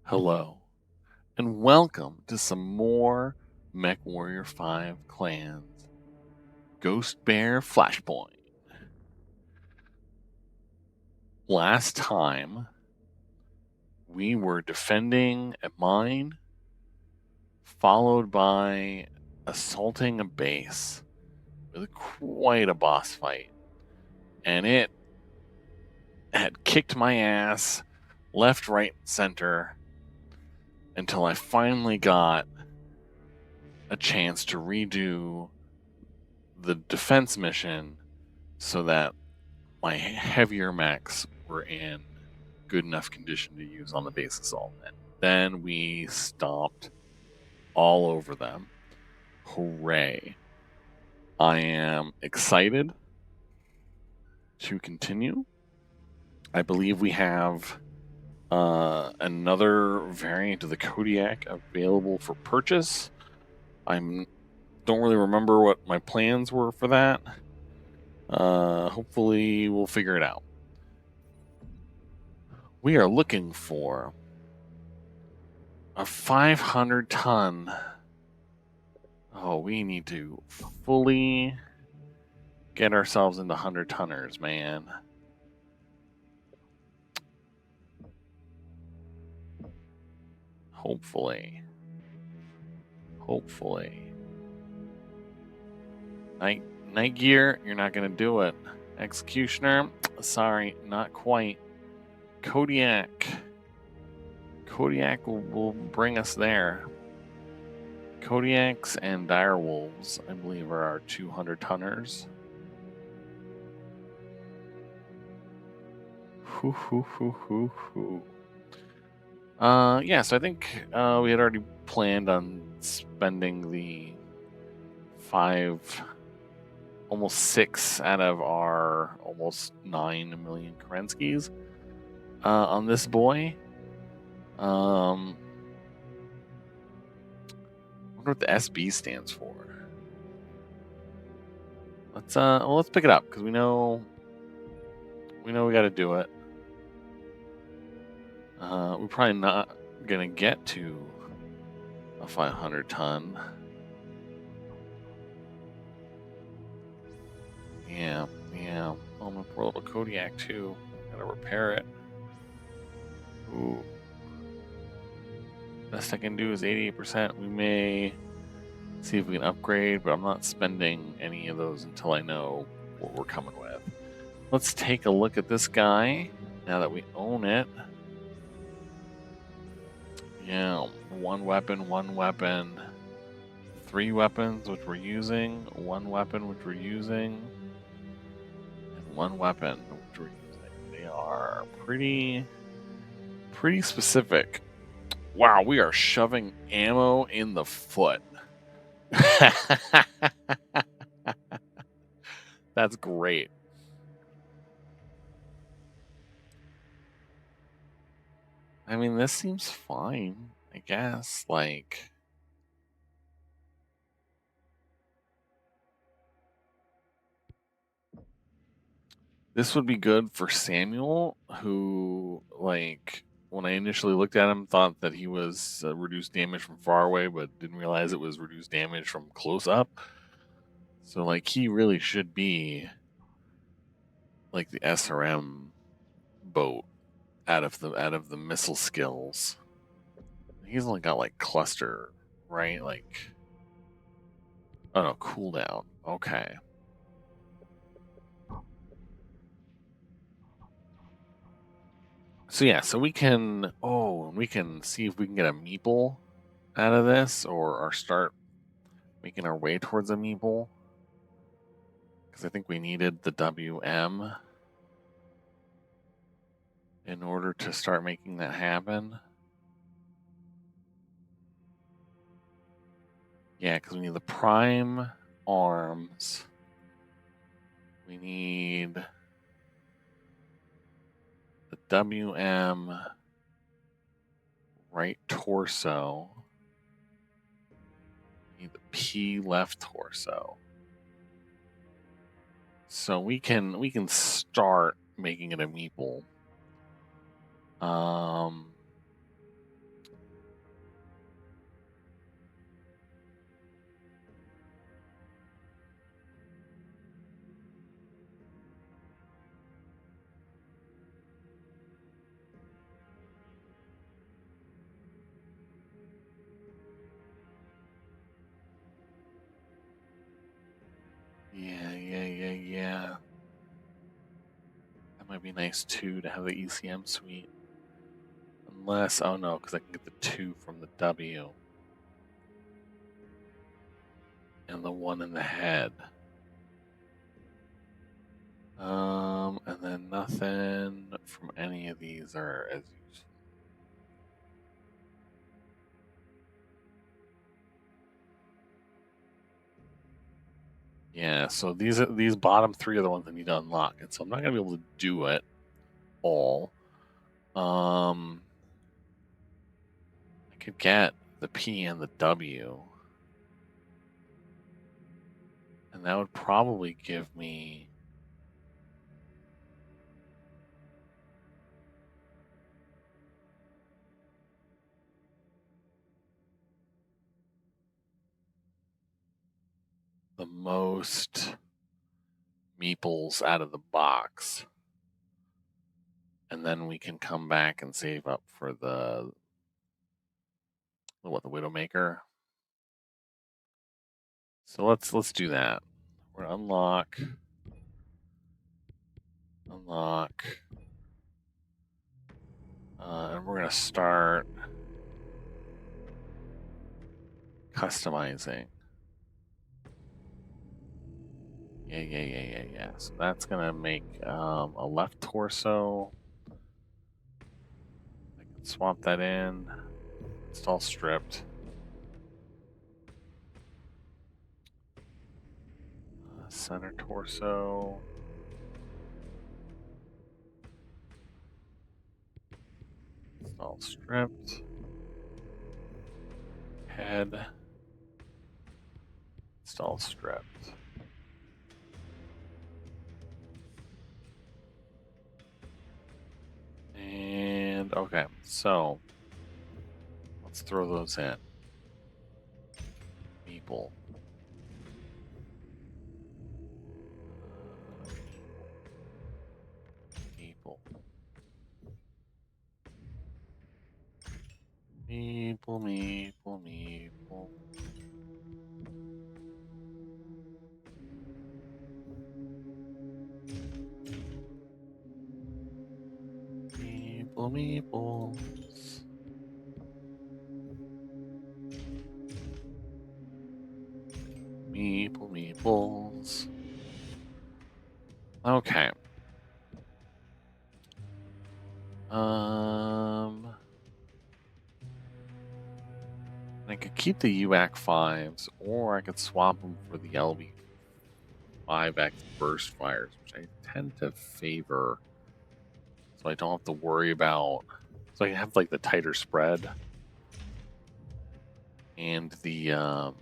Hello, and welcome to some more Mechwarrior 5 Clans Ghost Bear Flashpoint. Last time, we were defending a mine, followed by assaulting a base with quite a boss fight. And it had kicked my ass left, right, and center until I finally got a chance to redo the defense mission so that my heavier mechs were in good enough condition to use on the base assault. And then we stomped all over them. Hooray. I am excited to continue. I believe we have another variant of the Kodiak available for purchase. I don't really remember what my plans were for that. Hopefully we'll figure it out. We are looking for a 500-ton. Oh, we need to fully get ourselves into 100-tonners, man. Hopefully. Night gear, you're not going to do it. Executioner, sorry, not quite. Kodiak will bring us there. Kodiaks and direwolves, I believe, are our 200-tonners. Yeah, so I think we had already planned on spending the almost 6 out of our almost 9 million Kerenskys on this boy. I wonder what the SB stands for. Let's pick it up because we know we got to do it. We're probably not gonna get to a 500-ton. Yeah. Oh, my poor little Kodiak too. Gotta repair it. Ooh. Best I can do is 88%. We may see if we can upgrade, but I'm not spending any of those until I know what we're coming with. Let's take a look at this guy now that we own it. Yeah, one weapon. 3 weapons, which we're using. 1 weapon, which we're using. And 1 weapon, which we're using. They are pretty specific. Wow, we are shoving ammo in the foot. That's great. I mean, this seems fine, I guess. Like, this would be good for Samuel, who, like, when I initially looked at him, thought that he was reduced damage from far away, but didn't realize it was reduced damage from close up. So, like, he really should be like the SRM boat out of the missile skills. He's only got like cluster, right? Like, oh no, cooldown. Okay. So yeah, so we can see if we can get a meeple out of this, or start making our way towards a meeple. Because I think we needed the WM in order to start making that happen. Yeah, because we need the prime arms. We need the WM right torso. We need the P left torso. So we can start making it a meeple. be nice too to have the ECM suite. Unless, oh no, because I can get the 2 from the W. And the 1 in the head. And then nothing from any of these are as useful. Yeah, so these bottom 3 are the ones that need to unlock, and so I'm not gonna be able to do it all. I could get the P and the W, and that would probably give me the most meeples out of the box. And then we can come back and save up for the Widowmaker. So let's do that. We're gonna unlock, and we're gonna start customizing. Yeah. So that's gonna make a left torso. I can swap that in. It's all stripped. Center torso. It's all stripped. Head. It's all stripped. And okay, so let's throw those in. Meeple. Meeple. Meeples. Meeples. Okay. I could keep the UAC 5s, or I could swap them for the LB 5X burst fires, which I tend to favor, so I don't have to worry about. So I have like the tighter spread and the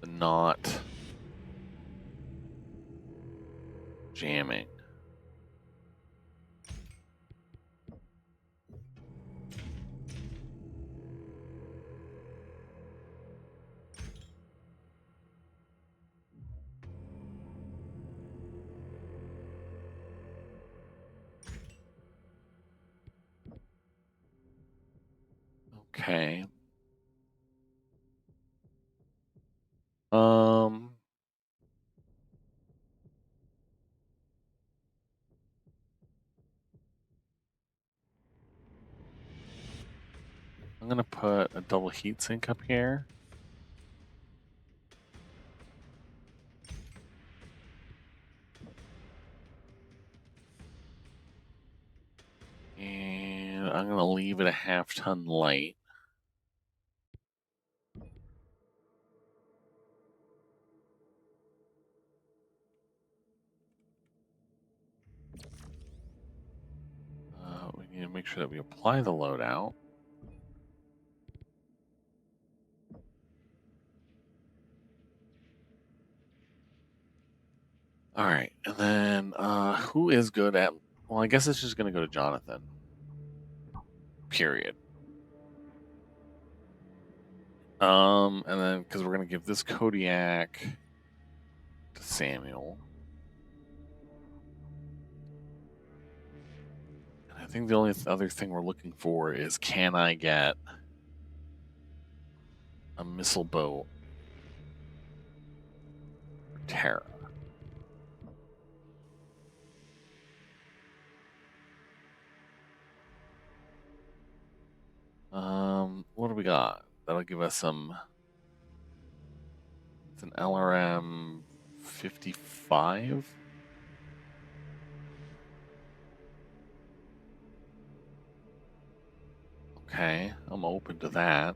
not jamming. Okay. I'm gonna put a double heatsink up here. And I'm gonna leave it a half-ton light. We need to make sure that we apply the loadout. All right, and then who is good at? Well, I guess it's just gonna go to Jonathan. Period. And then because we're gonna give this Kodiak to Samuel. And I think the only other thing we're looking for is, can I get a missile boat for Terra? got? That'll give us some. It's an LRM 55. Okay, I'm open to that.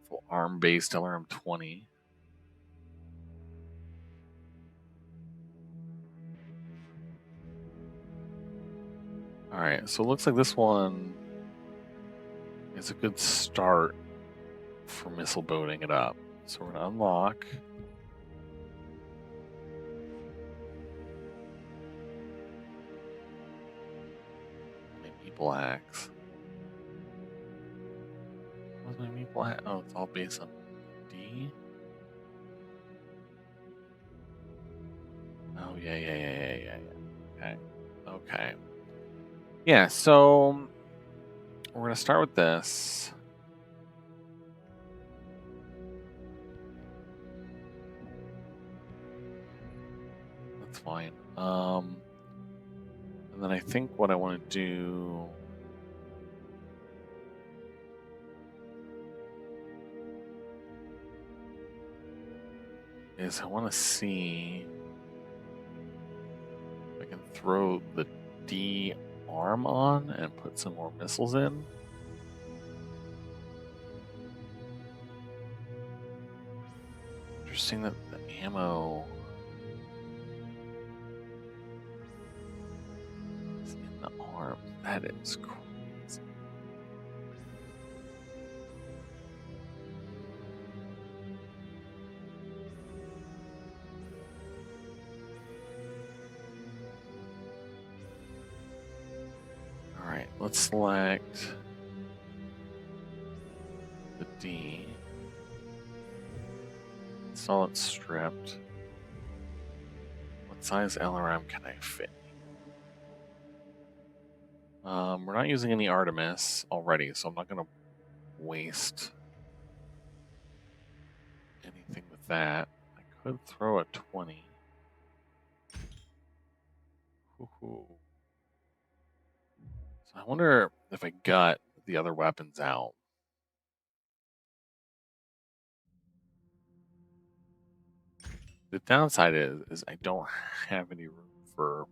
Full ARM-based LRM 20. Alright, so it looks like this one is a good start for missile boating it up. So we're going to unlock. My meeple axe. What's my meeple axe? Oh, it's all based on D? Oh, yeah. Okay. Yeah, so we're going to start with this. That's fine. And then I think what I want to do... is I want to see if I can throw the D arm on and put some more missiles in. Interesting that the ammo is in the arm. That is crazy. Alright, let's select the D. Install it stripped. What size LRM can I fit? We're not using any Artemis already, so I'm not going to waste anything with that. I could throw a 20. So I wonder if I got the other weapons out. The downside is I don't have any room for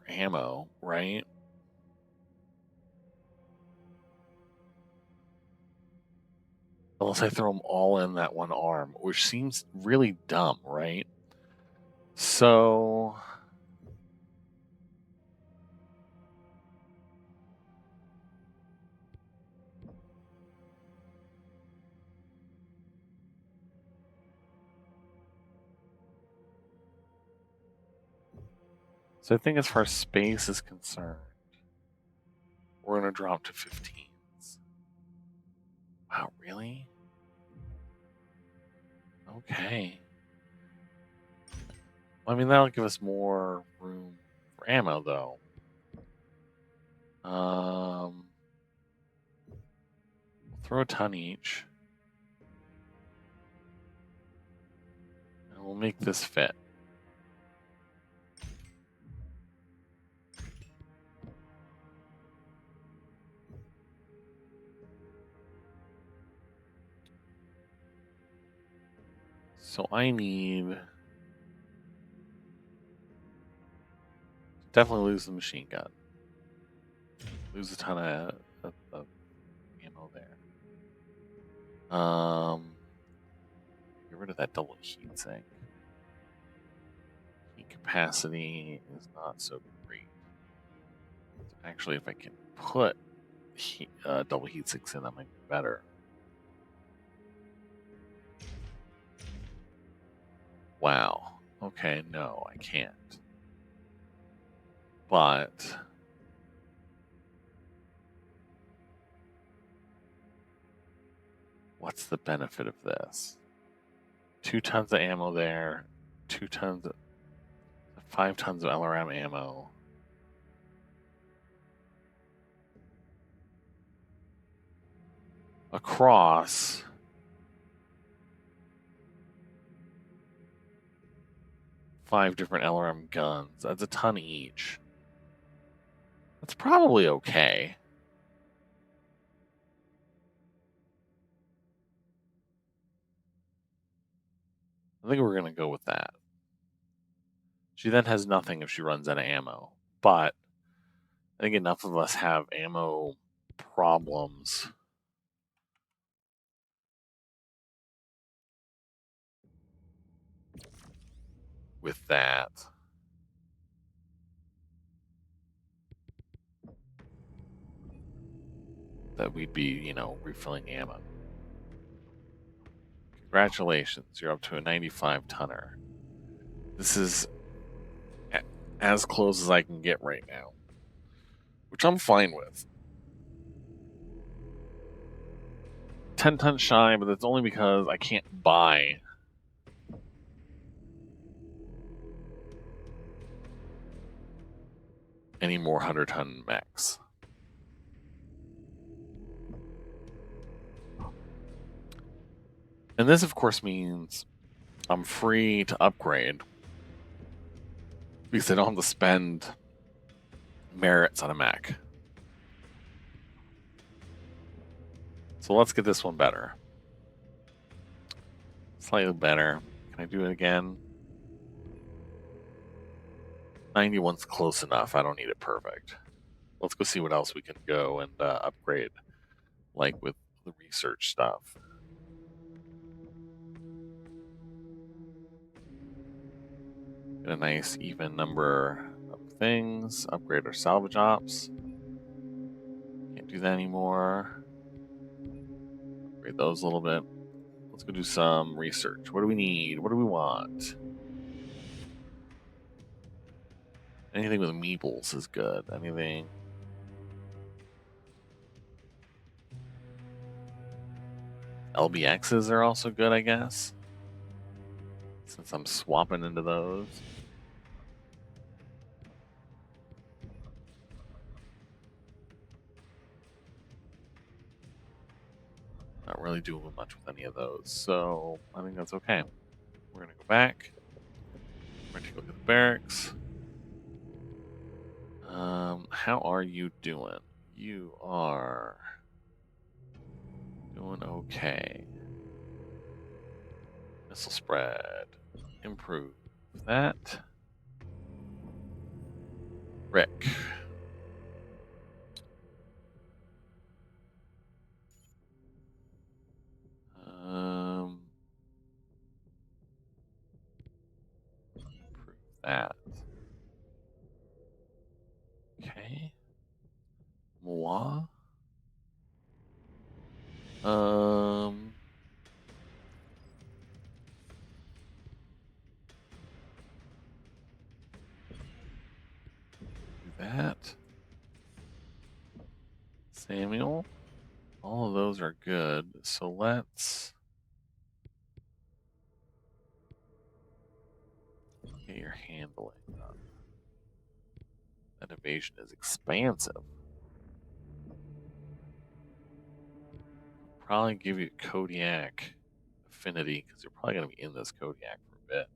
ammo, right? Unless I throw them all in that one arm, which seems really dumb, right? So I think as far as space is concerned, we're going to drop to 15s. Wow, really? Okay. I mean, that'll give us more room for ammo, though. We'll throw a ton each. And we'll make this fit. So I need... definitely lose the machine gun. Lose a ton of ammo there. Get rid of that double heat sink. Heat capacity is not so great. So actually, if I can put double heat sinks in, that might be better. Wow. Okay, no, I can't. But what's the benefit of this? 2 tons of ammo there, 2 tons of 5 tons of LRM ammo. Across. Five different LRM guns. That's a ton each. That's probably okay. I think we're going to go with that. She then has nothing if she runs out of ammo. But I think enough of us have ammo problems. With that. That we'd be, you know, refilling ammo. Congratulations, you're up to a 95 tonner. This is as close as I can get right now, which I'm fine with. 10 tons shy, but that's only because I can't buy any more 100-ton mechs. And this, of course, means I'm free to upgrade because I don't have to spend merits on a mech. So let's get this one better. Slightly better. Can I do it again? 91's close enough. I don't need it perfect. Let's go see what else we can go and upgrade, like with the research stuff. Get a nice even number of things. Upgrade our salvage ops. Can't do that anymore. Upgrade those a little bit. Let's go do some research. What do we need? What do we want? Anything with meeples is good. Anything. LBXs are also good, I guess. Since I'm swapping into those. Not really doing much with any of those, so I think that's okay. We're gonna go back. We're gonna take a look at the barracks. How are you doing? You are doing okay. Missile spread. Improve that. Rick. Improve that. Okay. Moi. Do that. Samuel. All of those are good. So let's get your handling up. That evasion is expansive. Probably give you Kodiak affinity because you're probably going to be in this Kodiak for a bit.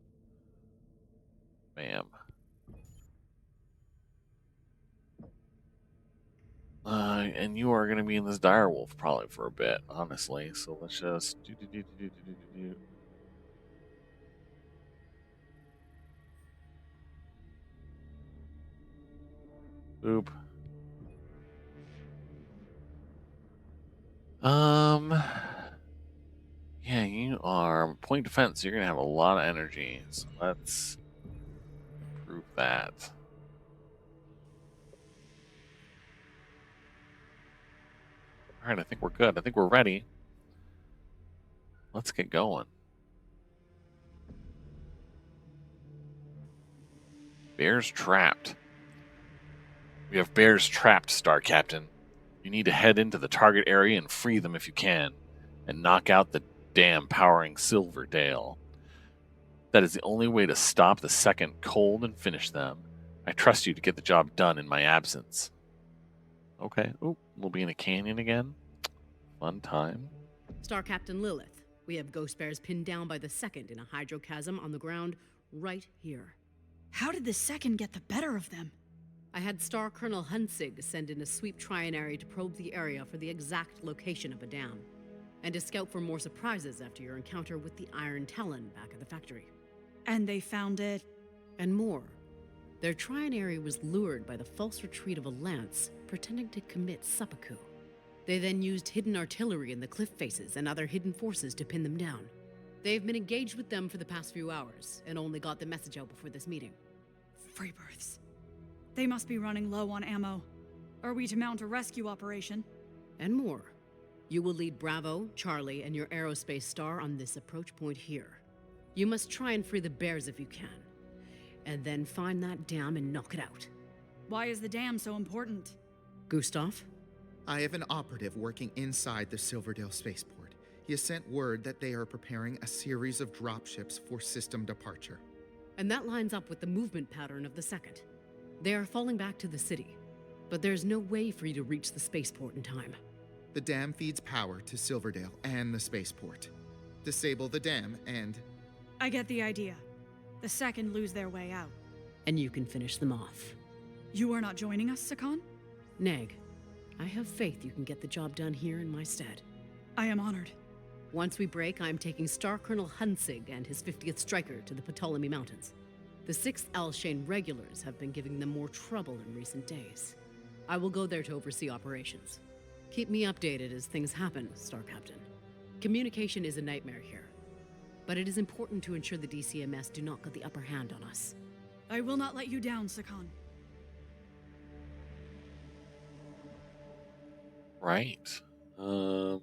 Bam. And you are going to be in this direwolf probably for a bit, honestly. So let's just do. Boop. Yeah, you are point defense. You're gonna have a lot of energy. So let's improve that. All right, I think we're good. I think we're ready. Let's get going. Bears trapped. We have bears trapped, Star Captain. You need to head into the target area and free them if you can, and knock out the dam powering Silverdale. That is the only way to stop the second cold and finish them. I trust you to get the job done in my absence. Okay. Ooh, we'll be in a canyon again. Fun time. Star Captain Lilith, we have ghost bears pinned down by the second in a hydrochasm on the ground right here. How did the second get the better of them? I had Star Colonel Hunsig send in a sweep trianary to probe the area for the exact location of a dam, and to scout for more surprises after your encounter with the Iron Talon back at the factory. And they found it? And more. Their trianary was lured by the false retreat of a lance, pretending to commit seppuku. They then used hidden artillery in the cliff faces and other hidden forces to pin them down. They've been engaged with them for the past few hours, and only got the message out before this meeting. Freebirths. They must be running low on ammo. Are we to mount a rescue operation? And more. You will lead Bravo, Charlie, and your aerospace star on this approach point here. You must try and free the bears if you can. And then find that dam and knock it out. Why is the dam so important? Gustav? I have an operative working inside the Silverdale spaceport. He has sent word that they are preparing a series of dropships for system departure. And that lines up with the movement pattern of the second. They are falling back to the city, but there's no way for you to reach the spaceport in time. The dam feeds power to Silverdale and the spaceport. Disable the dam and... I get the idea. The second lose their way out. And you can finish them off. You are not joining us, Sakan? Neg, I have faith you can get the job done here in my stead. I am honored. Once we break, I am taking Star Colonel Hunsig and his 50th Striker to the Ptolemy Mountains. The 6th Alshain regulars have been giving them more trouble in recent days. I will go there to oversee operations. Keep me updated as things happen, Star Captain. Communication is a nightmare here, but it is important to ensure the DCMS do not get the upper hand on us. I will not let you down, Sakan. Right. Can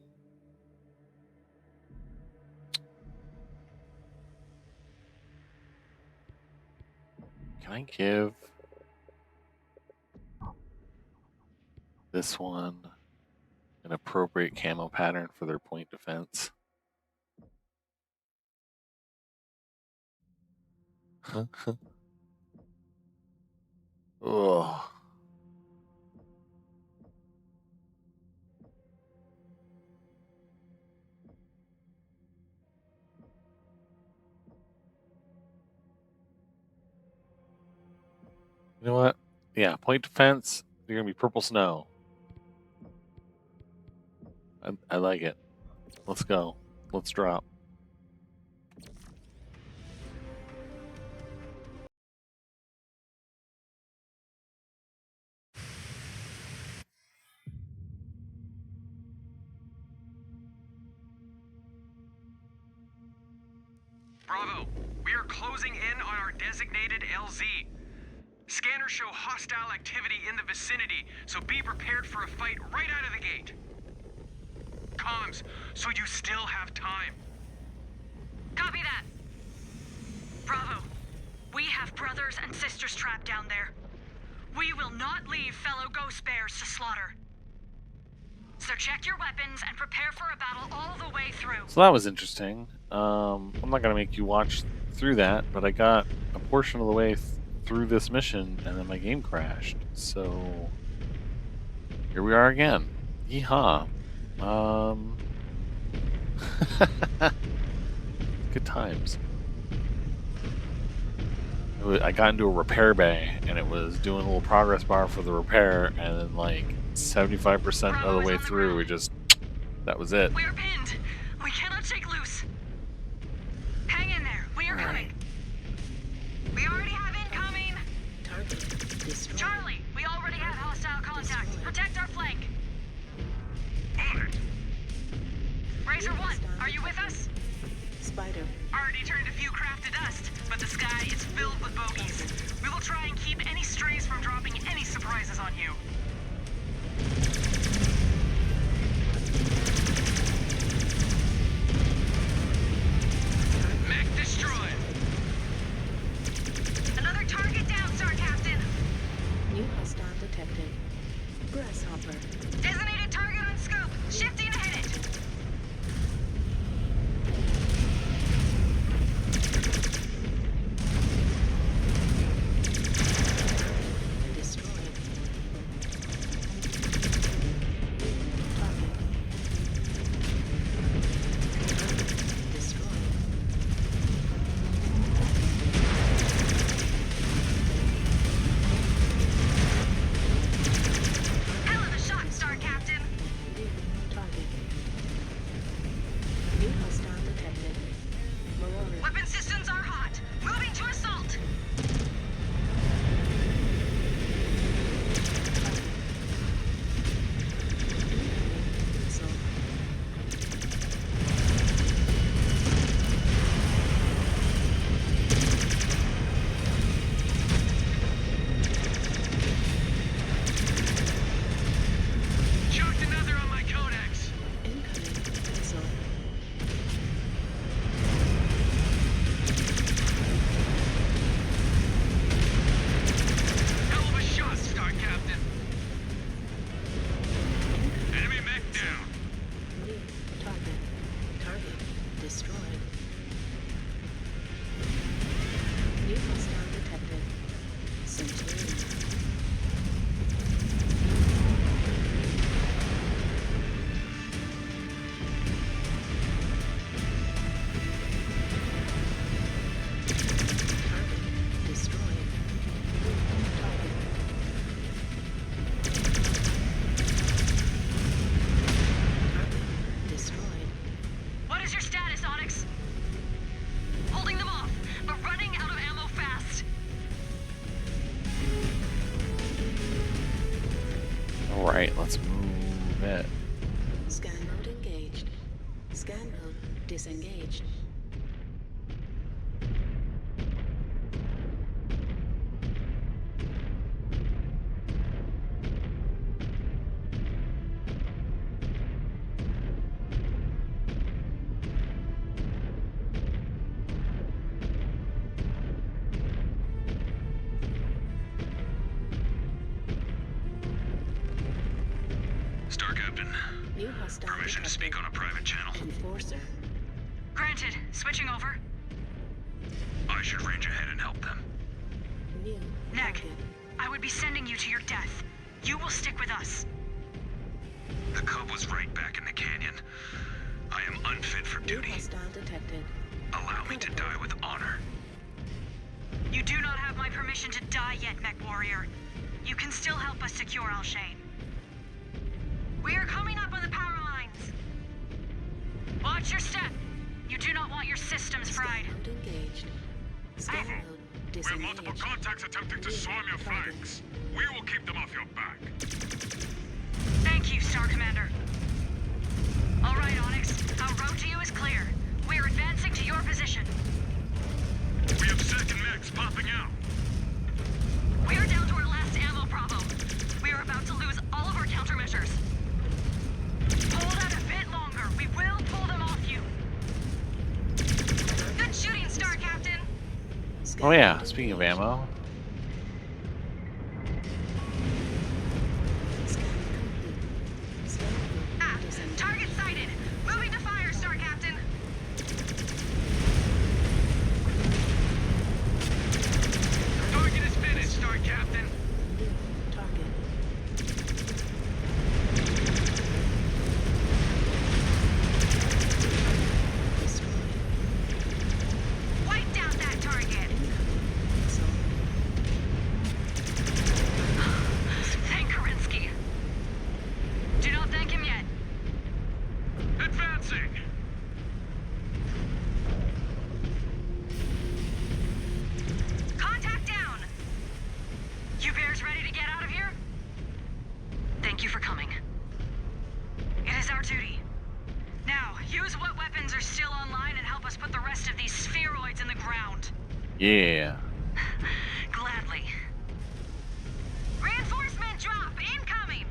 I give this one an appropriate camo pattern for their point defense? Ugh. You know what? Yeah, point defense, you're going to be purple snow. I like it. Let's go. Let's drop. Bravo, we are closing in on our designated LZ. Scanners show hostile activity in the vicinity, so be prepared for a fight right out of the gate. Comms, so you still have time. Copy that. Bravo, we have brothers and sisters trapped down there. We will not leave fellow ghost bears to slaughter. So check your weapons and prepare for a battle all the way through. So that was interesting. I'm not going to make you watch through that, but I got a portion of the way through this mission and then my game crashed. So here we are again. Yeehaw. Good times. I got into a repair bay and it was doing a little progress bar for the repair, and then like 75% of the way through, we just, that was it. We're pinned. We cannot shake loose. Hang in there. We are coming. We already have incoming. Charlie, we already have hostile contact. Protect our flank. Razor 1, are you with us? Spider. Already turned a few craft to dust, but the sky is filled with bogeys. We will try and keep any strays from dropping any surprises on you. Mech destroyed. Another target down, Star Captain. New hostile detected. Grasshopper. Designated target on scope. Shifting to hit it. Alright, let's move it. Scan mode engaged. Scan mode disengaged. Star Captain, New hostile permission to detected. speak on a private channel. Enforcer. Granted. Switching over. I should range ahead and help them. New Neck, target. I would be sending you to your death. You will stick with us. The cub was right back in the canyon. I am unfit for New duty. hostile detected. Allow me to die with honor. You do not have my permission to die yet, Mechwarrior. You can still help us secure Alshain. We are coming up on the power lines. Watch your step. You do not want your systems fried. Scan mode engaged. Scan mode We have multiple disengaged. contacts attempting to swarm your flanks. We will keep them off your back. Thank you, Star Commander. All right, Onyx. Our road to you is clear. We are advancing to your position. We have second mechs popping out. We are down to our last ammo, Bravo. We are about to lose all of our countermeasures. Hold out a bit longer. We will pull them off you. Good shooting, Star Captain. Scan Oh yeah, mode speaking of engaged. ammo. Scan complete. Scan Ah, mode disengaged. target sighted. Moving to fire, Star Captain. Target is finished, Star Captain. New target. Destroyed. Wiped out that target. Missile. Thank Karinsky. Do not thank him yet. Advancing. Contact down. You bears ready to get out of here? Thank you for coming. It is our duty. Now, use what weapons are still online and help us put the rest of these spheroids in the ground. Yeah. Gladly. Reinforcement drop incoming!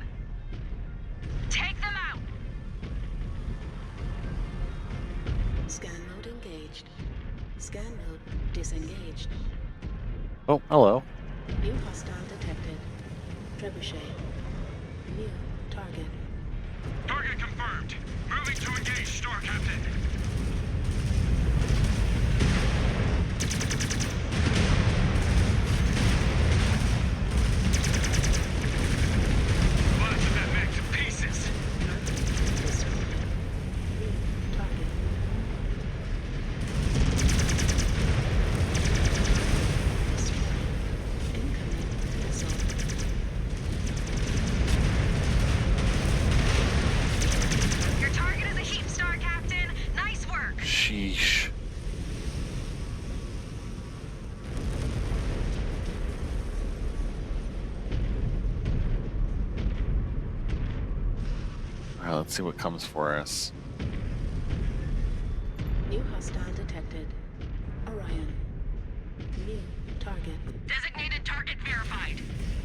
Take them out! Scan mode engaged. Scan mode disengaged. Oh, hello. New hostile detected. Trebuchet. New target. Target confirmed. Moving to engage, Star Captain. Blasted that mech to pieces. Destroyed. New target. Destroyed. Incoming missile. Your target is a heap, Star Captain. Nice work. Sheesh. Alright, let's see what comes for us. New hostile detected. Orion. New target. Designated target verified.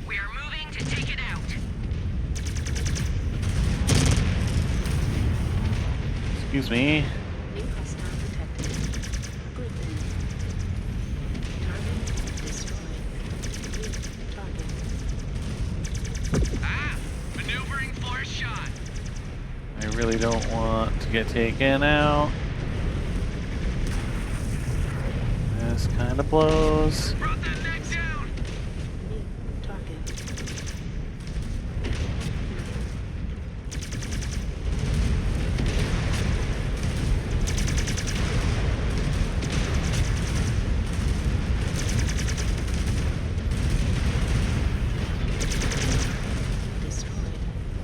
We are moving to take it out. Excuse me. New hostile detected. Griffin. Target destroyed. New target. Ah! Maneuvering for a shot. I really don't want to get taken out. This kind of blows. Brought that mech down. New target. Destroyed.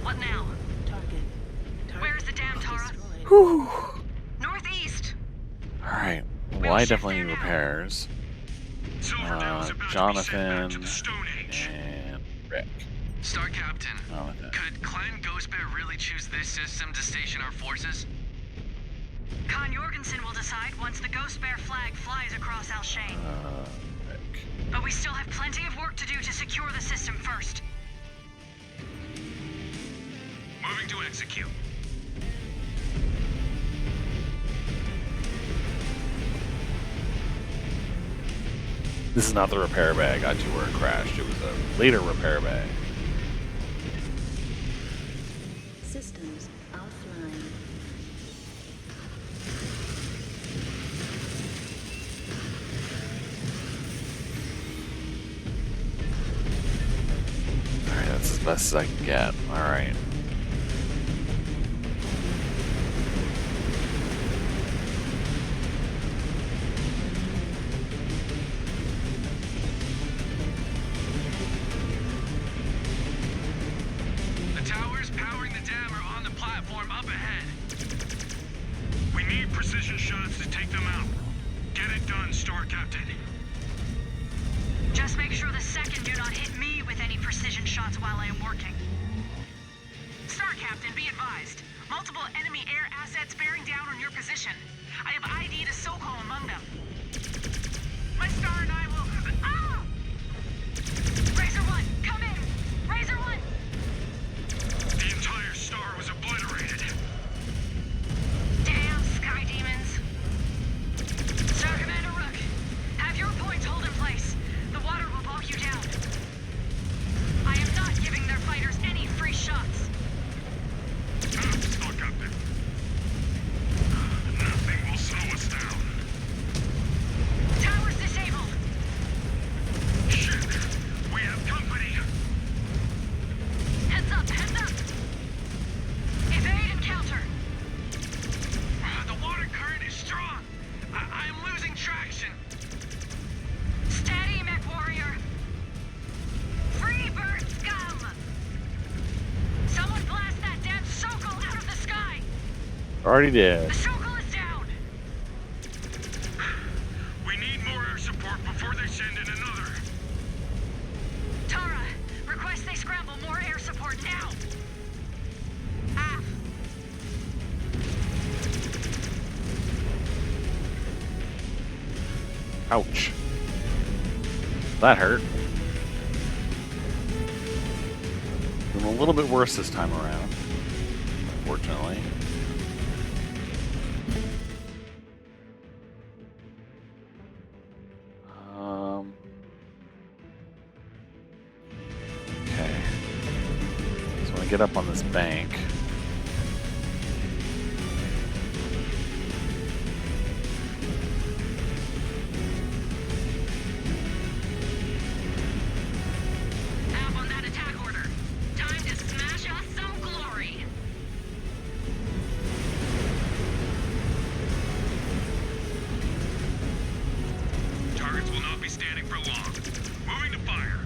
What now? Target. Where's the damn Tara? Destroyed. Northeast. Alright. Well, I definitely need repairs. Silverdale's about to be sent back Jonathan to the Stone Age. and Rick. Star Captain, Oh, okay. could Clan Ghost Bear really choose this system to station our forces? Khan Jorgensen will decide once the Ghost Bear flag flies across Alshain. Heck. But we still have plenty of work to do to secure the system first. Moving to execute. This is not the repair bay I got to where it crashed. It was a later repair bay. Systems offline. Alright, that's as best as I can get. Alright. The towers powering the dam are on the platform up ahead. We need precision shots to take them out. Get it done, Star Captain. Just make sure the second do not hit me with any precision shots while I am working. Star Captain, be advised. Multiple enemy air assets bearing down on your position. I have ID'd a Soko among them. My star and I will... Ah! Razor 1, come in! Razor 1! The entire star was obliterated. Damn sky demons! Star Commander Rook, have your points hold in place. The water will bog you down. I am not giving their fighters any free shots. Star Captain. Nothing will slow us down. Towers disabled. Shit! We have company. Heads up, heads up! Evade and counter. The water current is strong. I'm losing traction. Steady, Mechwarrior. Free bird scum! Someone blast that damn Sokol out of the sky! Already did. The Sokol is down! We need more air support before they send in another. Tara, request they scramble more air support now! Ah! Ouch. That hurt. Doing a little bit worse this time around, unfortunately. Okay. So when I get up on this bank, Up on that attack order. Time to smash us some glory. Targets will not be standing for long. Moving to fire.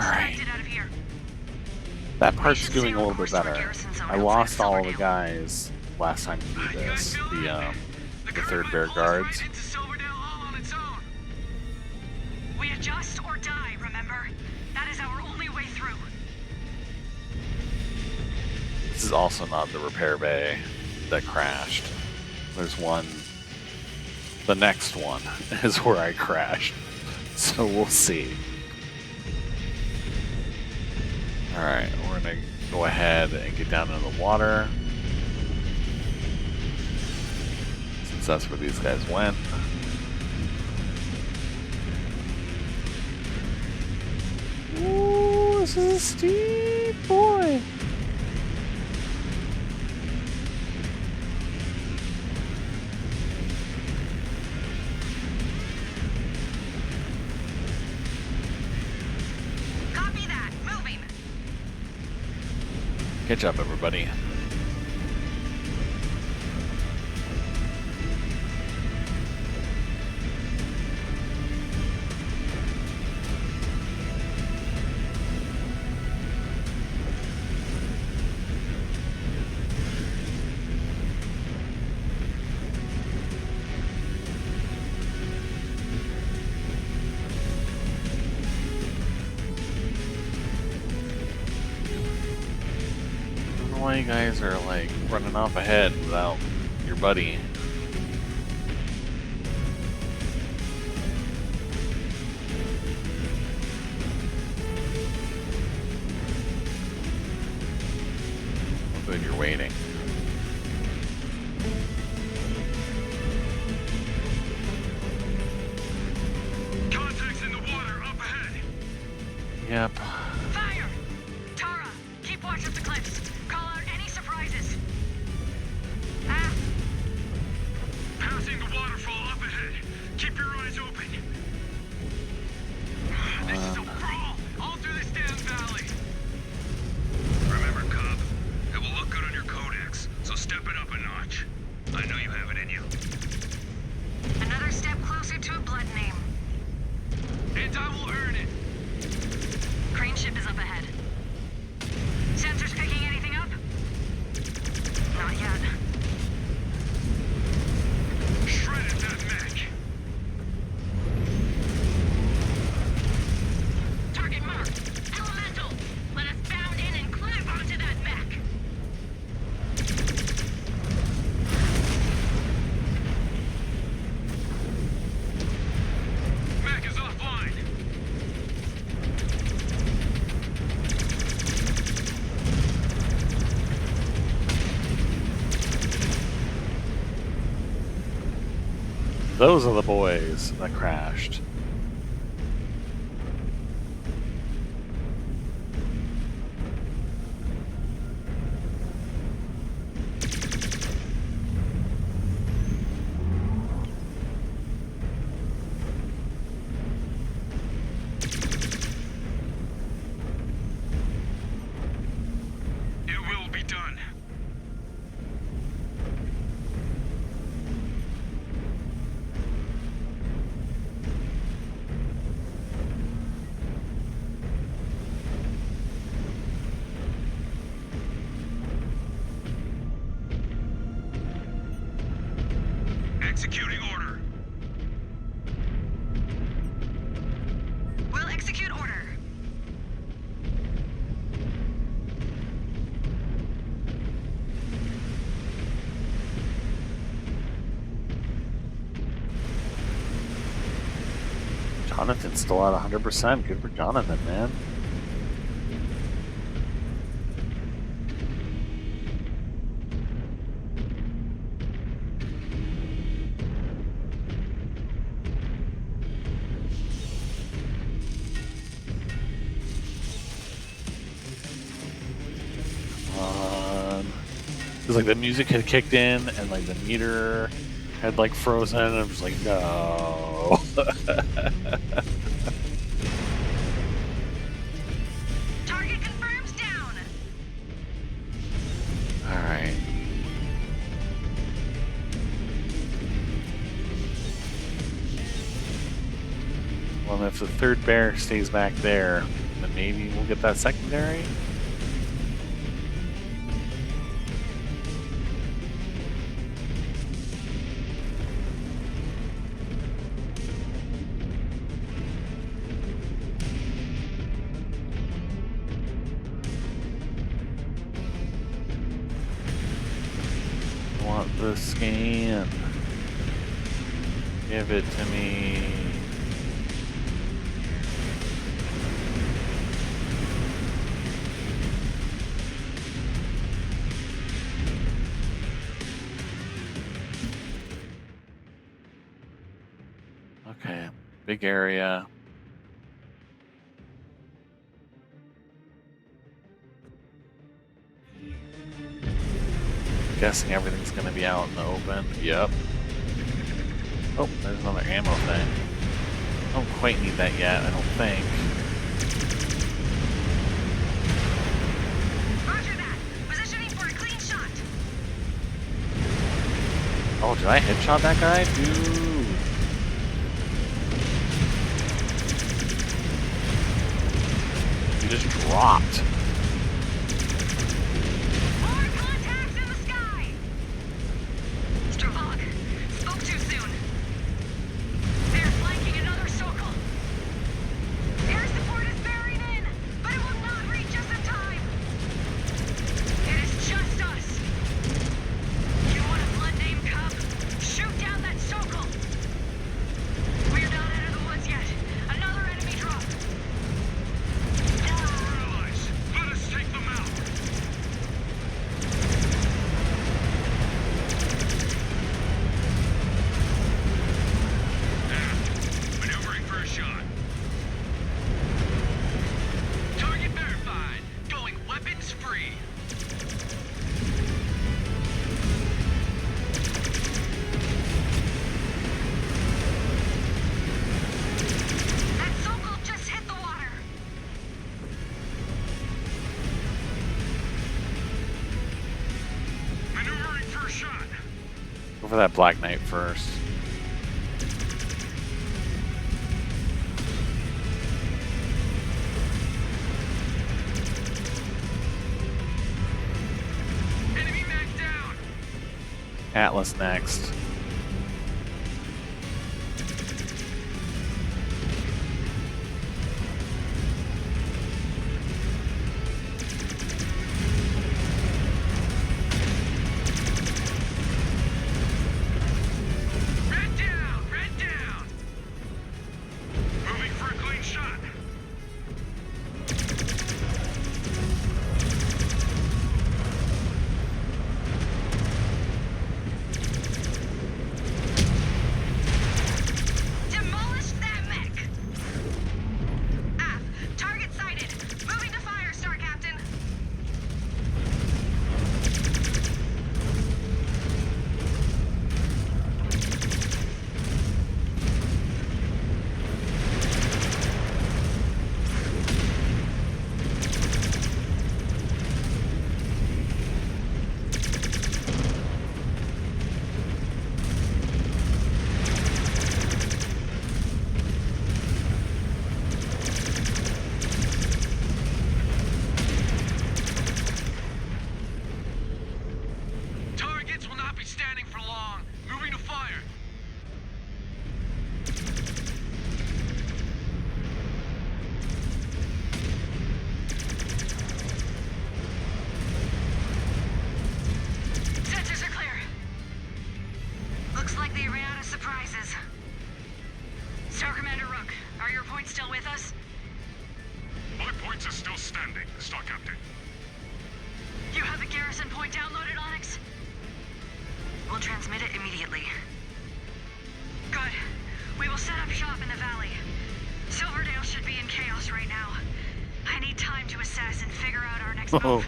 Alright. extracted out of here. That part's should doing stay a on little bit course for better. Garrison Zone I outside lost of all of the Silverdale. guys last time to do You guys this. feel that? The third bear guards. Right into Silverdale all on its own. We adjust or die, remember? That is our only way through. This is also not the repair bay that crashed. There's one. The next one is where I crashed. So we'll see. Alright, we're gonna go ahead and get down into the water. Since that's where these guys went. Ooh, this is a steep boy. Copy that. Moving. Catch up, everybody. Why you guys are like running off ahead without your buddy? Good, you're waiting. Contacts in the water up ahead. Yep. Fire! Tara, keep watch of the cliffs. Call out any surprises. Ah, Passing the waterfall up ahead. Keep your eyes open. This is a brawl all through this damn valley. Remember, Cub, it will look good on your codex, so step it up a notch. I know you have it in you. another step closer to a blood name. And I will earn it. Crane ship is up ahead. Sensors picking anything up? Not yet. Shredded that mech. Target marked. Elemental. Let us bound in and climb onto that mech. Mech is offline. Those are the boys that crashed. It will be done. Executing order. We'll execute order. Jonathan's still at 100%. Good for Jonathan, man. Because like the music had kicked in and like the meter had like frozen and I'm just like, no. Target confirms down. Alright. Well, if the third bear stays back there, then maybe we'll get that secondary. I want the scan. Give it to me. Okay, big area. Guessing everything's gonna be out in the open. Yep. Oh, there's another ammo thing. I don't quite need that yet, I don't think. Roger that. Positioning for a clean shot. Oh, did I headshot that guy? Dude. He just dropped. More contacts in the sky. Stravog, spoke too soon. They're flanking another circle. Air support is bearing in, but it will not reach us in time. It is just us. You want a blood name, Cub? Shoot down that circle. We're not out of the woods yet. Another enemy drop. Who are our allies? Let us take them out. Maneuvering for a shot. Target verified. Going weapons free. That circle just hit the water. Maneuvering for a shot. Go for that Black Knight first. Enemy mag down. Atlas next. Red down. Red down. Moving for a clean shot. Demolished that mech. Af, target sighted. Moving to fire, Star Captain. Targets will not be standing for long. Moving to fire. Sensors are clear. Looks like they ran out of surprises. Star Commander Rook, are your points still with us? My points are still standing, Star Captain. You have the garrison point downloaded, Onyx? We'll transmit it immediately. Good. We will set up shop in the valley. Silverdale should be in chaos right now. I need time to assess and figure out our next Oh. move.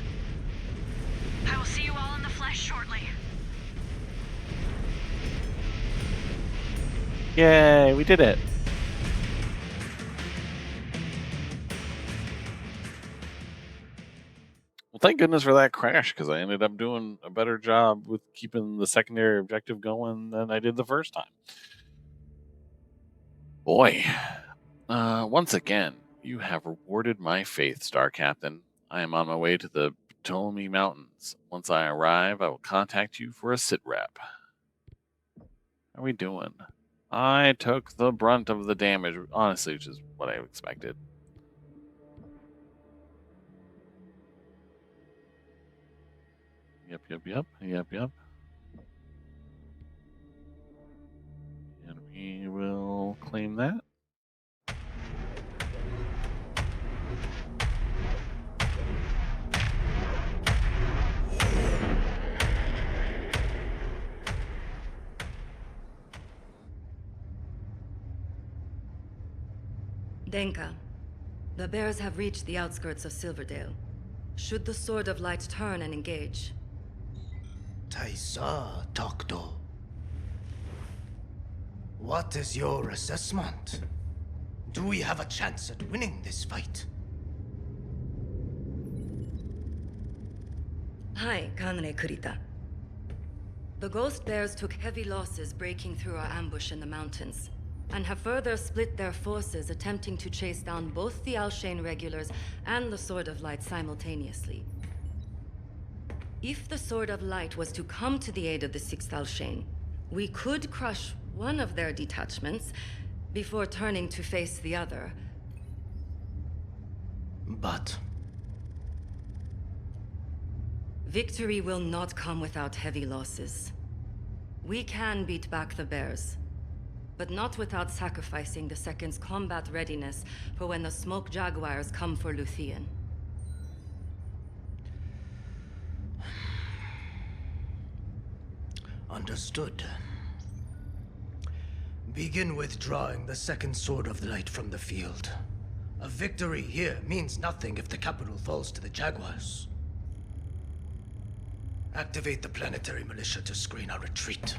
I will see you all in the flesh shortly. Yay, we did it. Well, thank goodness for that crash, because I ended up doing a better job with keeping the secondary objective going than I did the first time. Boy, once again, You have rewarded my faith, Star Captain. I am on my way to the Ptolemy Mountains. Once I arrive, I will contact you for a sit rep. How are we doing? I took the brunt of the damage, honestly, which is what I expected. Yep. And we will claim that. Denka, the bears have reached the outskirts of Silverdale. Should the Sword of Light turn and engage? Taisa Tokdo. What is your assessment? Do we have a chance at winning this fight? Hi, Kanre Kurita. The Ghost Bears took heavy losses breaking through our ambush in the mountains, and have further split their forces attempting to chase down both the Alshain regulars and the Sword of Light simultaneously. If the Sword of Light was to come to the aid of the 6th Alshain, we could crush one of their detachments before turning to face the other. But victory will not come without heavy losses. We can beat back the bears, but not without sacrificing the Second's combat readiness for when the Smoke Jaguars come for Luthien. understood. Begin withdrawing the second Sword of Light from the field. A victory here means nothing if the capital falls to the Jaguars. Activate the planetary militia to screen our retreat.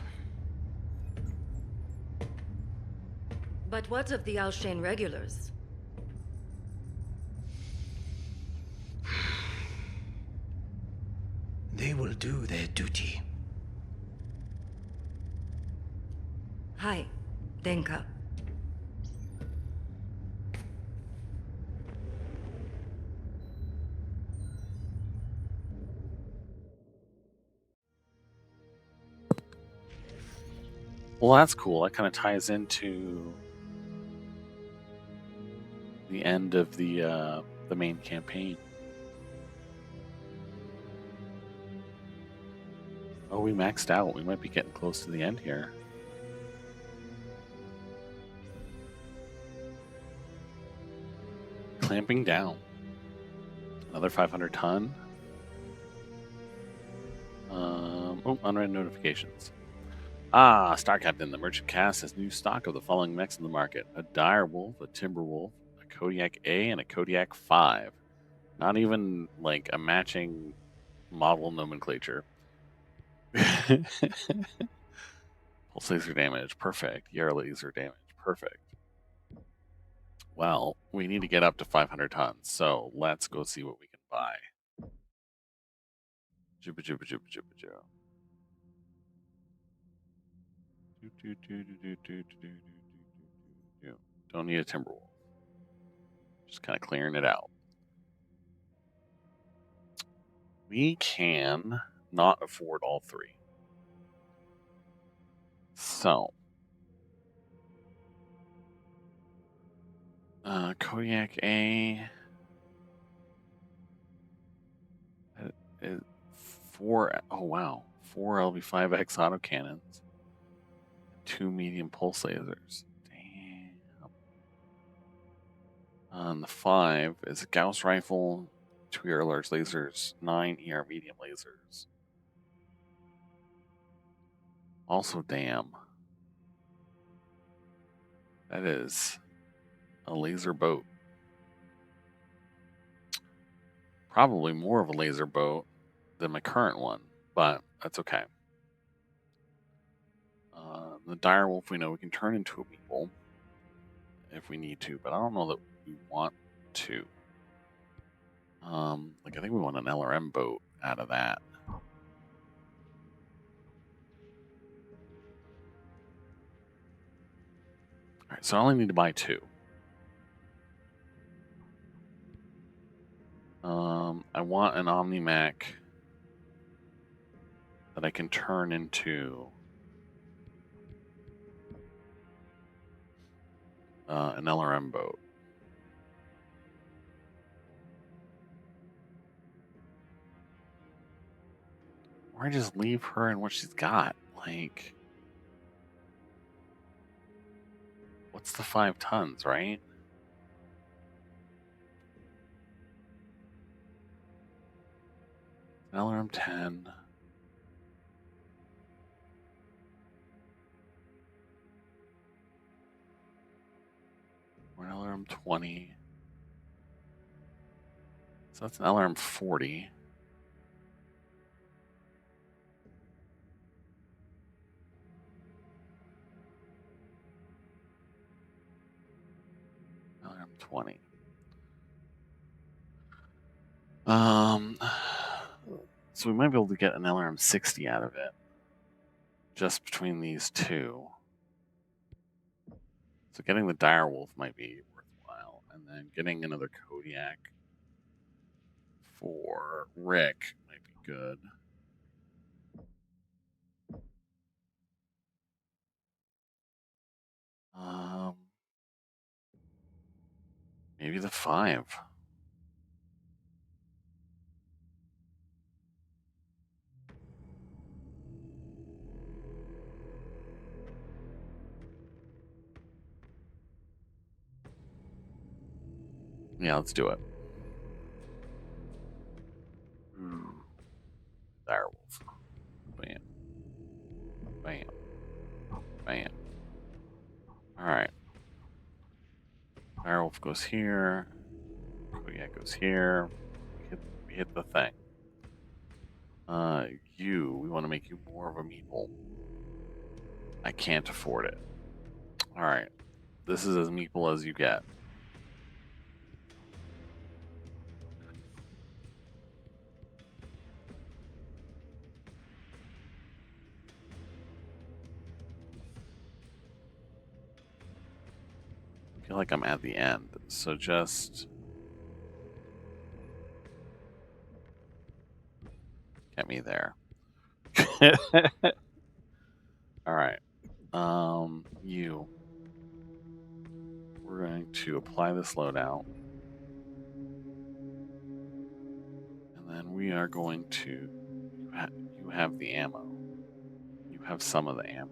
But what of the Alshain regulars? They will do their duty. Hi, Denka. Well, that's cool. That kind of ties into the end of the main campaign. Oh, we maxed out. We might be getting close to the end here. Clamping down. Another 500 ton. Unread notifications. Star Captain, the merchant cast has new stock of the following mechs in the market. A dire wolf, a timber wolf, a Kodiak A, and a Kodiak 5. Not even like a matching model nomenclature. Pulse laser damage, perfect. Yara laser damage, perfect. Well, we need to get up to 500 tons, so let's go see what we can buy. Jibba jibba jibba jibba jibba. Don't need a Timberwolf. Just kind of clearing it out. We can not afford all three. So, Kodiak A is 4. Oh wow, 4 LB5X autocannons, 2 medium pulse lasers. The 5 is a Gauss rifle, 2 ER large lasers, 9 ER medium lasers. Also, damn. That is a laser boat. Probably more of a laser boat than my current one, but that's okay. The dire wolf, we know we can turn into a meeple if we need to, but I don't know that we want to. I think we want an LRM boat out of that. Alright, so I only need to buy 2. want an Omni-Mech that I can turn into an LRM boat. Or I just leave her and what she's got. Like, what's the 5 tons, right? An LRM 10. Or an LRM 20. So that's an LRM 40. LRM 20. So we might be able to get an LRM 60 out of it. Just between these two. So getting the Direwolf might be worthwhile. And then getting another Kodiak for Rick might be good. Maybe the 5. Yeah, let's do it. Direwolf. Bam. Bam. Bam. Alright. Direwolf goes here. Kodiak goes here. We hit the thing. We want to make you more of a meeple. I can't afford it. Alright. This is as meeple as you get. I feel like I'm at the end, so just get me there. Alright. We're going to apply this loadout. And then we are going to... You have the ammo. You have some of the ammo.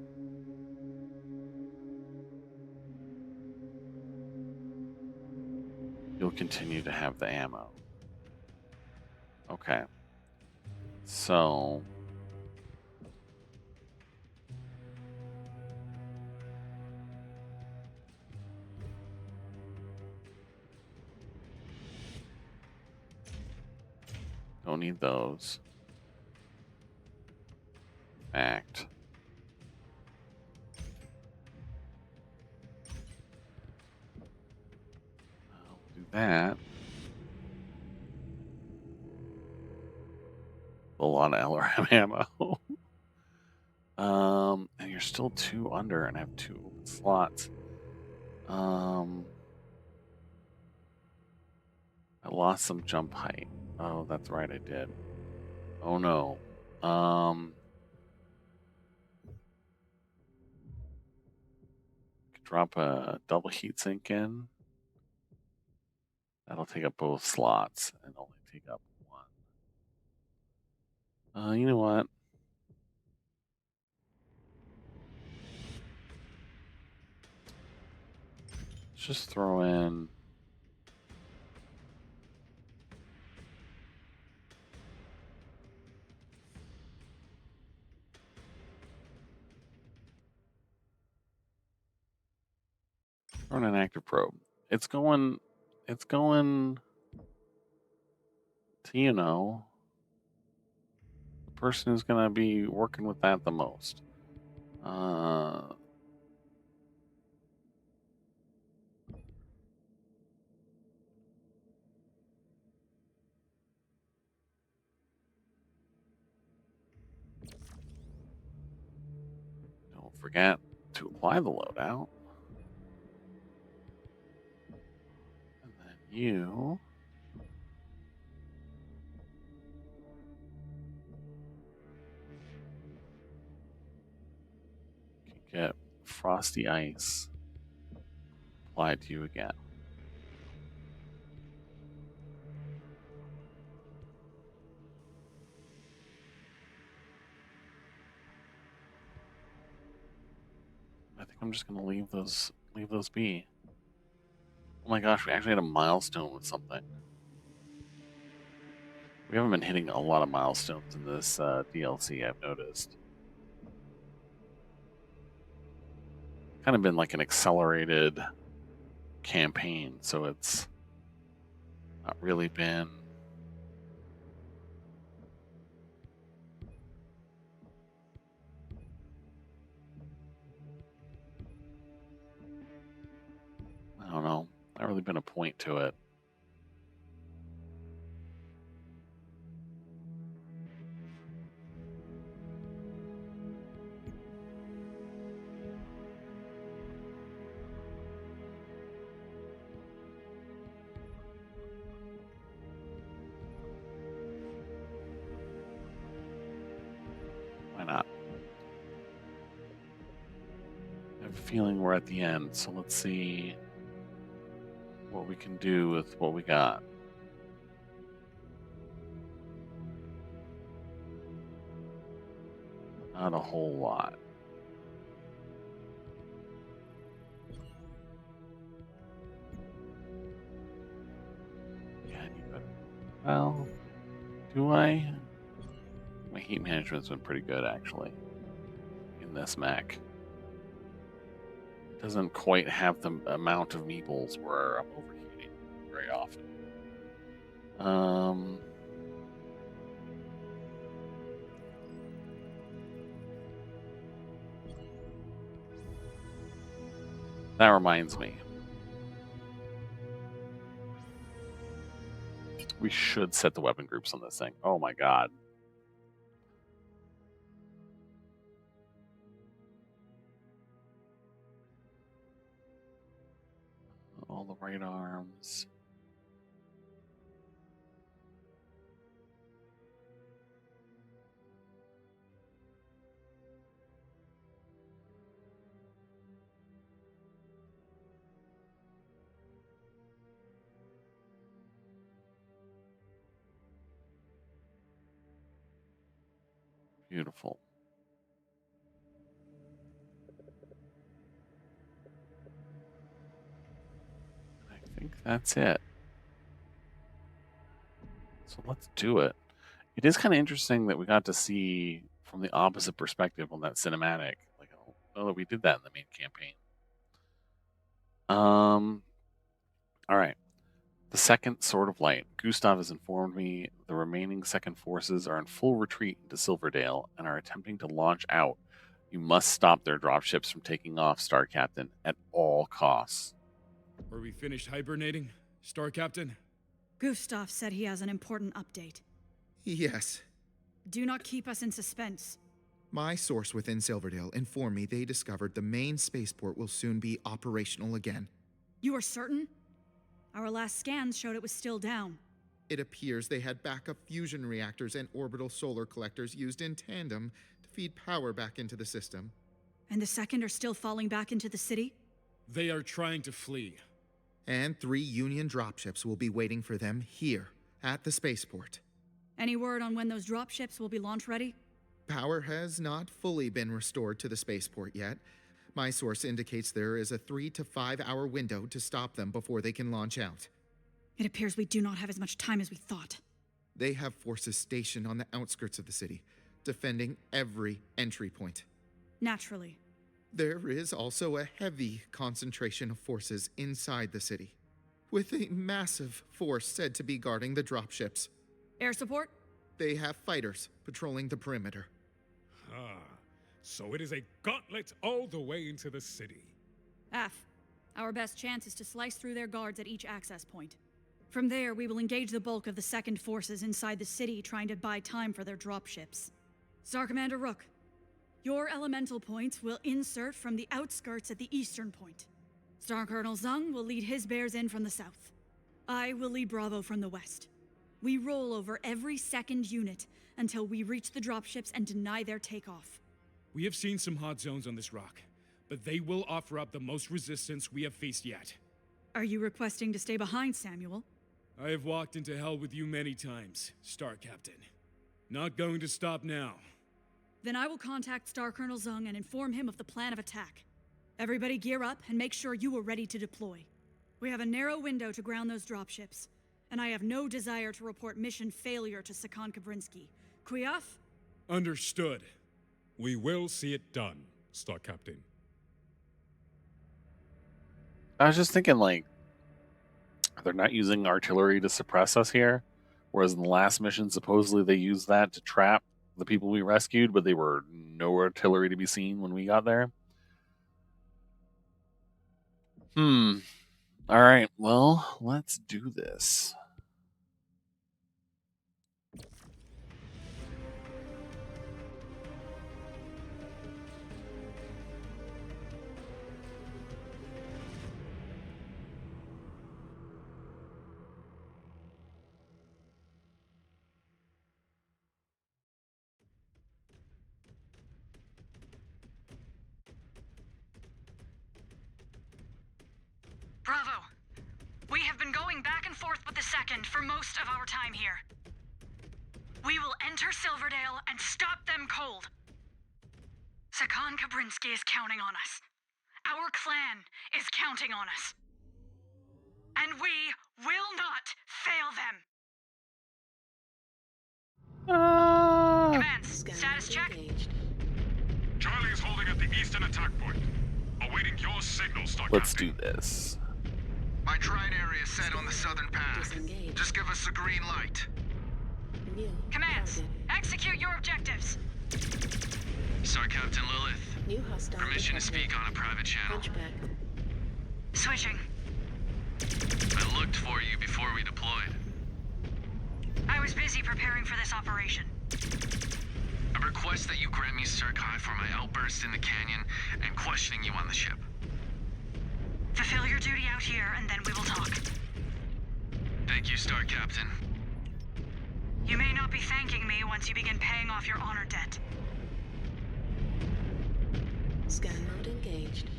You'll continue to have the ammo. Okay. So... Don't need those. Act. I'll do that. A lot of LRM ammo. And you're still 2 under and have 2 open slots. I lost some jump height. Oh, that's right, I did. Oh no. Drop a double heatsink in. That'll take up both slots and only take up 1. You know what? Let's just throw in... Run an active probe. It's going to, you know, the person who's going to be working with that the most. Don't forget to apply the loadout. And then you frosty ice applied to you again. I think I'm just gonna leave those be. Oh my gosh, we actually had a milestone with something. We haven't been hitting a lot of milestones in this DLC, I've noticed. Kind of been like an accelerated campaign, so it's not really been I don't know, not really been a point to it. Why not? I have a feeling we're at the end, so let's see what we can do with what we got. Not a whole lot. Yeah, I need better. Well, do I? My heat management's been pretty good, actually, in this mech. Doesn't quite have the amount of meeples where I'm overheating very often. That reminds me. We should set the weapon groups on this thing. Oh my god. All the right arms. Beautiful. I think that's it. So let's do it. It is kind of interesting that we got to see from the opposite perspective on that cinematic. Like, I don't know that we did that in the main campaign. All right. The second Sword of Light. Gustav has informed me the remaining second forces are in full retreat into Silverdale and are attempting to launch out. You must stop their dropships from taking off, Star Captain, at all costs. Are we finished hibernating, Star Captain? Gustav said he has an important update. Yes. Do not keep us in suspense. My source within Silverdale informed me they discovered the main spaceport will soon be operational again. You are certain? Our last scans showed it was still down. It appears they had backup fusion reactors and orbital solar collectors used in tandem to feed power back into the system. And the second are still falling back into the city? They are trying to flee. And 3 Union dropships will be waiting for them here, at the spaceport. Any word on when those dropships will be launch ready? Power has not fully been restored to the spaceport yet. My source indicates there is a 3 to 5 hour window to stop them before they can launch out. It appears we do not have as much time as we thought. They have forces stationed on the outskirts of the city, defending every entry point. Naturally. There is also a heavy concentration of forces inside the city, with a massive force said to be guarding the dropships. Air support? They have fighters patrolling the perimeter. Ah, so it is a gauntlet all the way into the city. Our best chance is to slice through their guards at each access point. From there, we will engage the bulk of the second forces inside the city trying to buy time for their dropships. Star Commander Rook, your elemental points will insert from the outskirts at the eastern point. Star Colonel Zung will lead his bears in from the south. I will lead Bravo from the west. We roll over every second unit until we reach the dropships and deny their takeoff. We have seen some hot zones on this rock, but they will offer up the most resistance we have faced yet. Are you requesting to stay behind, Samuel? I have walked into hell with you many times, Star Captain. Not going to stop now. Then I will contact Star Colonel Zung and inform him of the plan of attack. Everybody gear up and make sure you are ready to deploy. We have a narrow window to ground those dropships, and I have no desire to report mission failure to Sakan Kabrinsky. Kuyaf? Understood. We will see it done, Star Captain. I was just thinking, like, they're not using artillery to suppress us here, whereas in the last mission, supposedly they used that to trap the people we rescued, but they were no artillery to be seen when we got there. All right, well, let's do this. Bravo. We have been going back and forth with the second for most of our time here. We will enter Silverdale and stop them cold. Sakan Kabrinsky is counting on us. Our clan is counting on us. And we will not fail them. Commands, status check. Charlie is holding at the eastern attack point. Awaiting your signal, Star Let's Captain. do this. My trine area is set on the southern path. Just give us the green light. Commands, execute your objectives. Star Captain Lilith, permission to speak on a private channel. Switching. I looked for you before we deployed. I was busy preparing for this operation. I request that you grant me Circi for my outburst in the canyon and questioning you on the ship. Fulfill your duty out here, and then we will talk. Thank you, Star Captain. You may not be thanking me once you begin paying off your honor debt. Scan mode engaged.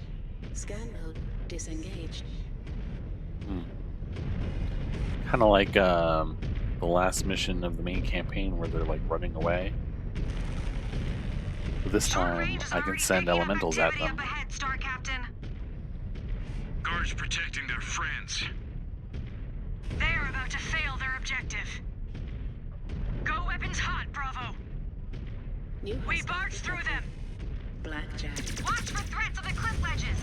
Scan mode disengaged. Kind of like the last mission of the main campaign where they're like running away. But this time, I can send elementals at them. Up ahead, Star Captain. Guards protecting their friends. They are about to fail their objective. Go weapons hot, Bravo. We barge through them. Blackjack. Watch for threats on the cliff ledges.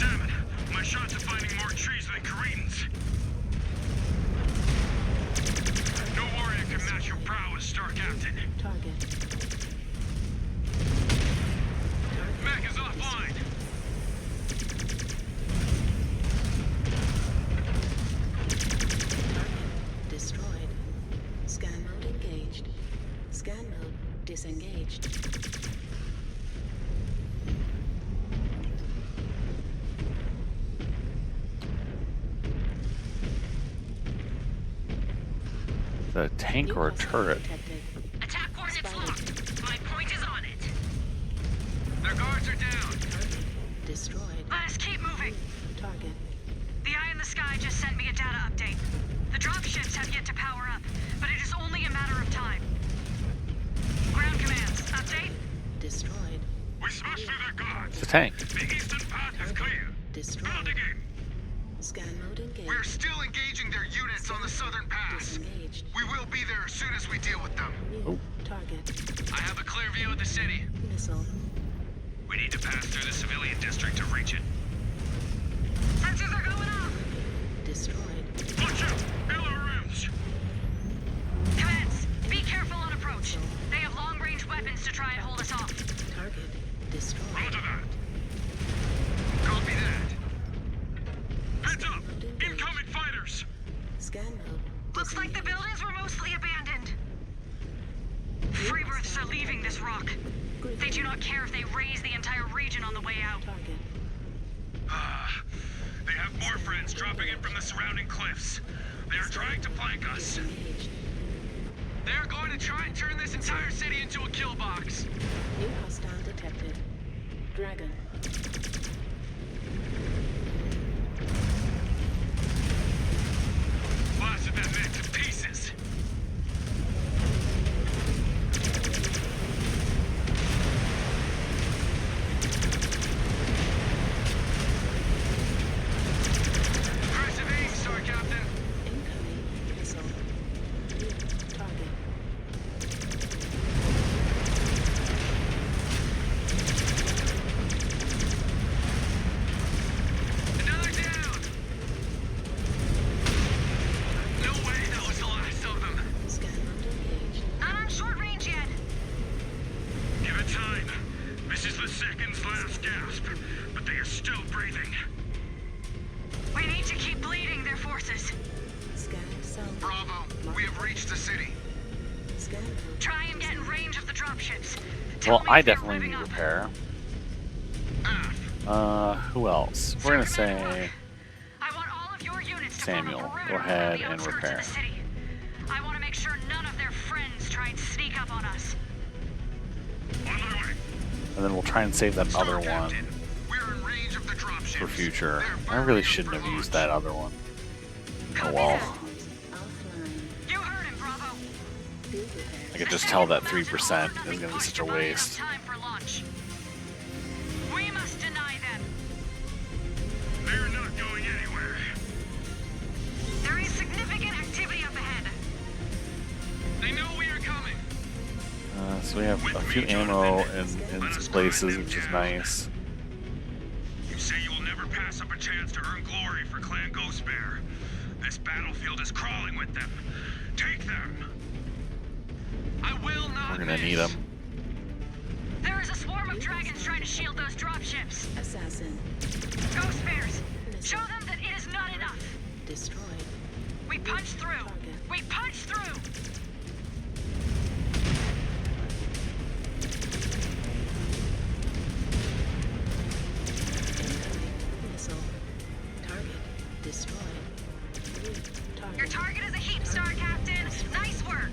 Damn it! My shots are finding more trees than Koreans. No warrior can match your prowess, Star Captain. Target. Mech is offline. Destroyed. Scan mode engaged. Scan mode disengaged. A tank or a turret? Attack coordinates locked. My point is on it. Their guards are down. Destroyed. Let us keep moving. Target. The Eye in the Sky just sent me a data update. The dropships have yet to power up, but it is only a matter of time. Ground commands, update? Destroyed. We smashed through their guards. It's a tank. The eastern path is clear. Destroyed. Building in. Scan mode engaged. We're still engaging their units on the southern pass. Disengaged. We will be there as soon as we deal with them. New target. I have a clear view of the city. Missile. We need to pass through the civilian district to reach it. Sensors are going off. Destroyed. Watch out! LRMs! Commands, be careful on approach. They have long-range weapons to try and hold us off. Target. Destroyed. Roger that. Copy that. Heads up! Incoming fighters! Scan mode. Looks like the buildings were mostly abandoned. Freebirths are leaving this rock. They do not care if they raise the entire region on the way out. Target. They have more friends dropping in from the surrounding cliffs. They are trying to flank us. Disengaged. They are going to try and turn this entire city into a kill box. New hostile detected. Dragon. Blasted that mech to pieces. Aggressive aim, Star Captain. Incoming missile. New target. Another down. No way that was the last of them. Scanland engaged. Not on short range yet. Give it time. This is the second's last gasp, but they are still breathing. We need to keep bleeding their forces. Scan sound. Bravo, we have reached the city. Scan code. Try and get in range of the dropships. Well, I definitely need repair. Who else? We're gonna say I want all of your units to Samuel. form a Go perimeter ahead around the and outskirts repair. of the city. I want to make sure none of their friends try and sneak up on us. On my way. and then we'll try and save that other one We're in range of the dropships. for future. They're I really burning shouldn't for have used launch. that other one. Oh Copy well. that. Offline. You heard him, Bravo. Field repair. I could just tell that 3% is going to be such a waste. Time for launch. We must deny them. They're not going anywhere. There is significant activity up ahead. They know we are coming. So we have a few ammo in some places, which is nice. You say you will never pass up a chance to earn glory for Clan Ghostbear. This battlefield is crawling with them. Take them! I will not We're going to miss. need them. There is a swarm of dragons trying to shield those dropships. Assassin. Ghost bears, show them that it is not enough. Destroyed. We punch through. We punch through. Incoming missile. Target destroyed. New target. Your target is a heap, Star Captain. Nice work.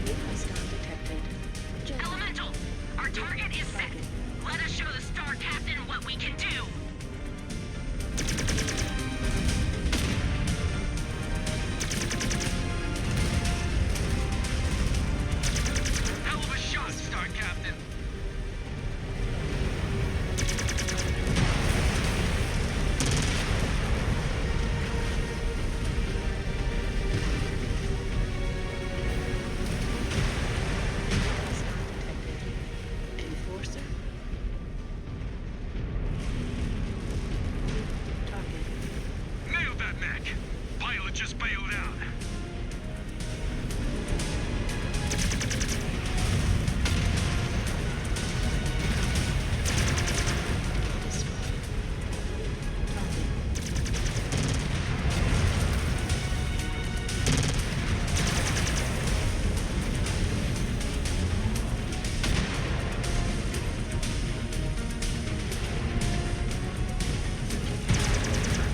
New hostile detected. General. Elemental, our target is set. Let us show the Star Captain what we can do. Hell of a shot, Star Captain. Hostile detected. Enforcer. New target. Nailed that mech! Pilot just bailed out. Destroyed. Target.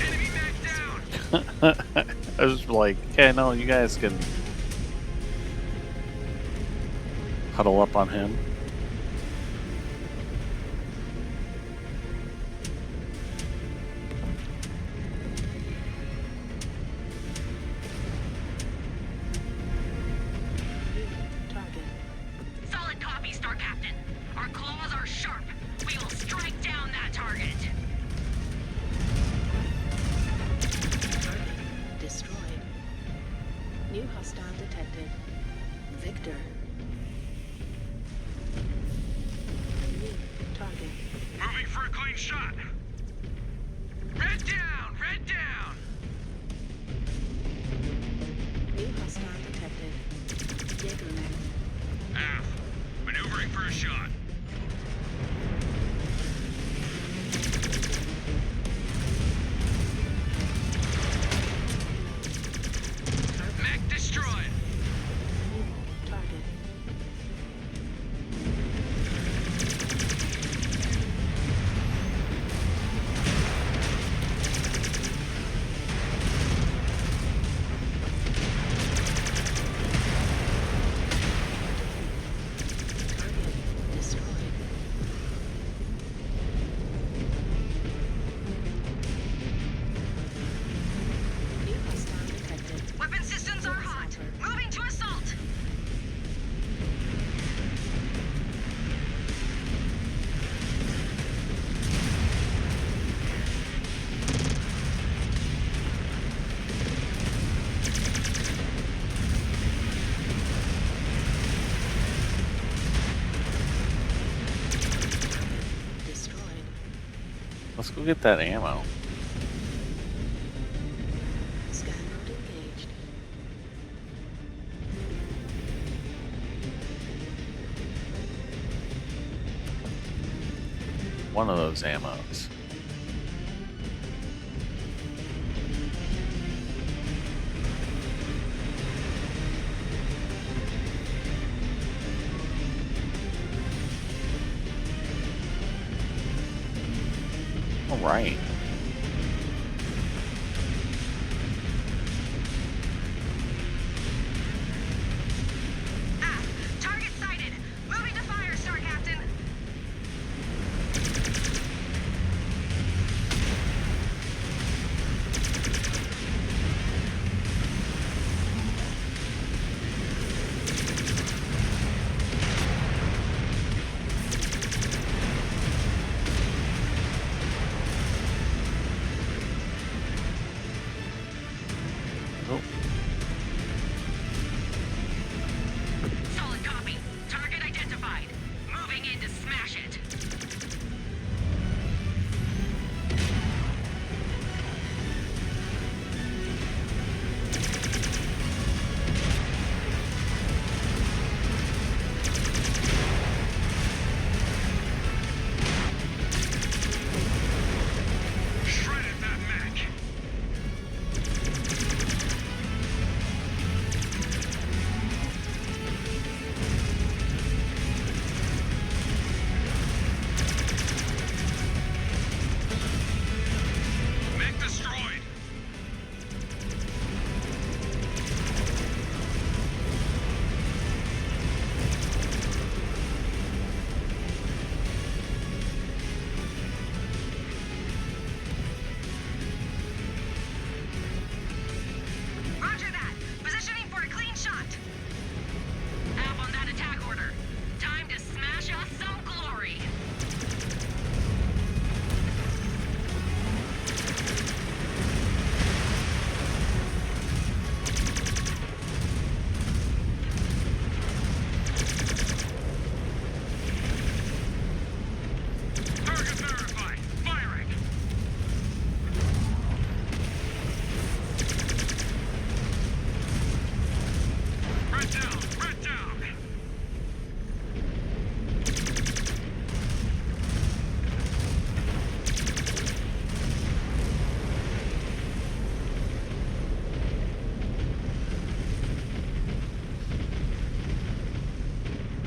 Enemy mech down. I was just like, okay, no, you guys can huddle up on him. New target. Solid copy, Star Captain. Our claws are sharp. We will strike down that target. Target destroyed. New hostile detected. Victor. Let's go get that ammo. Scan mode engaged. One of those ammos. All right. Ah, target sighted. Moving to fire, Star Captain. Oh, Solid copy. Target identified. Moving in to smash it. Shredded that mech. Mech destroyed. Roger that. Positioning for a clean shot. Ab on that attack order. Time to smash us some glory. Target verified. Firing. Red down. Red down.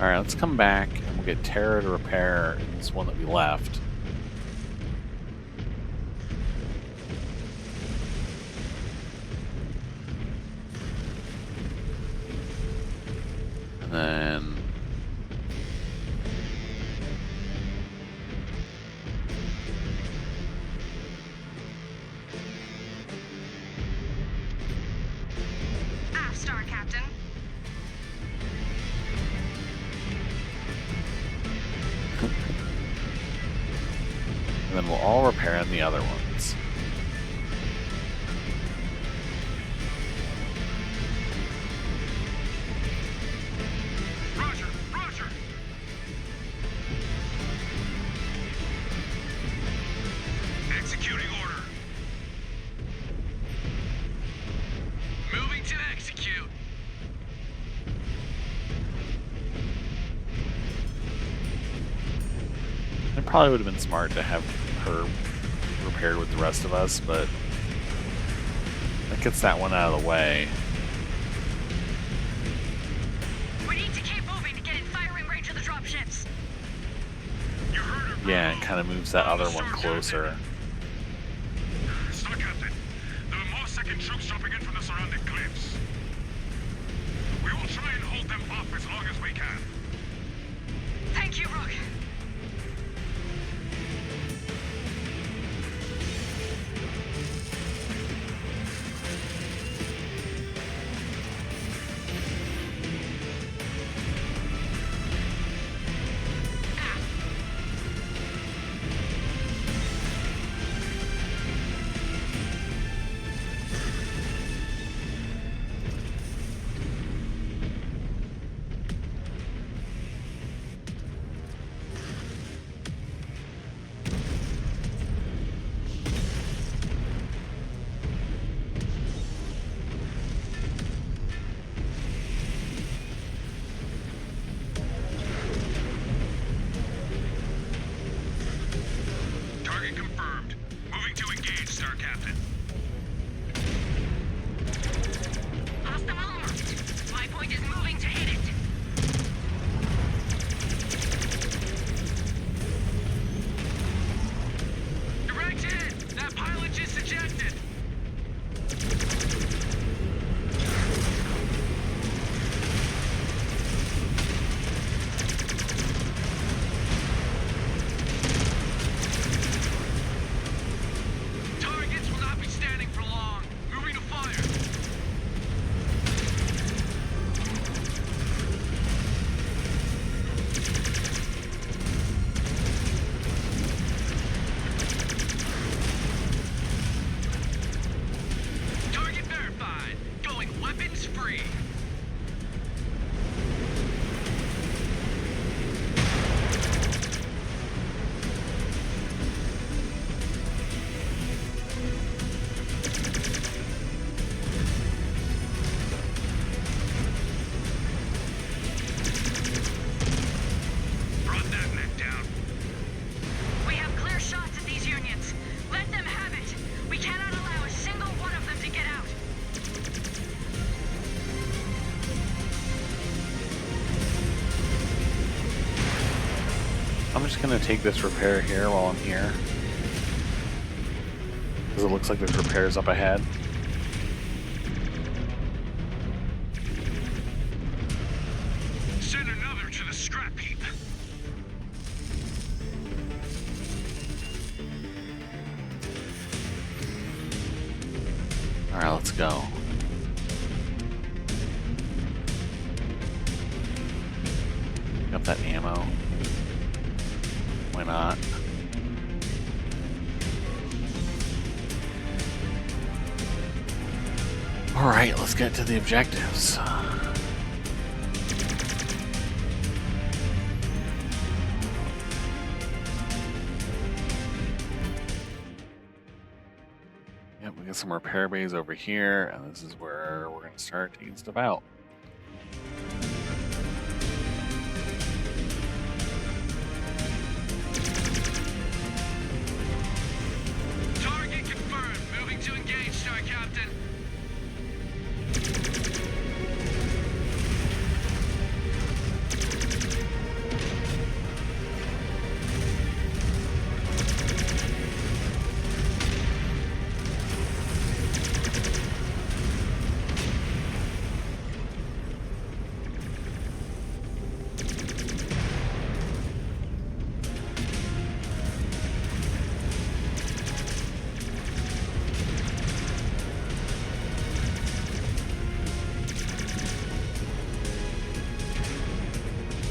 all right. Let's come back and we'll get Terra to repair this one that we left. And then Ab, Star Captain. and then we'll all repair on the other ones. Roger. Roger. Executing order. Moving to execute. It probably would have been smart to have her repaired with the rest of us, but that gets that one out of the way. We need to keep moving to get in firing range of the dropships. You heard her. Yeah, it kind of moves that other one closer. Star Captain, there are more second troops dropping in from the surrounding cliffs. We will try and hold them off as long as we can. Thank you, Rook. I'm just gonna take this repair here while I'm here. Because it looks like there's repairs up ahead. Send another to the scrap heap. Alright, let's go. Got that ammo. Why not? Alright, let's get to the objectives. Yep, we got some repair bays over here, and this is where we're going to start taking stuff out. Target confirmed. Moving to engage, Star Captain.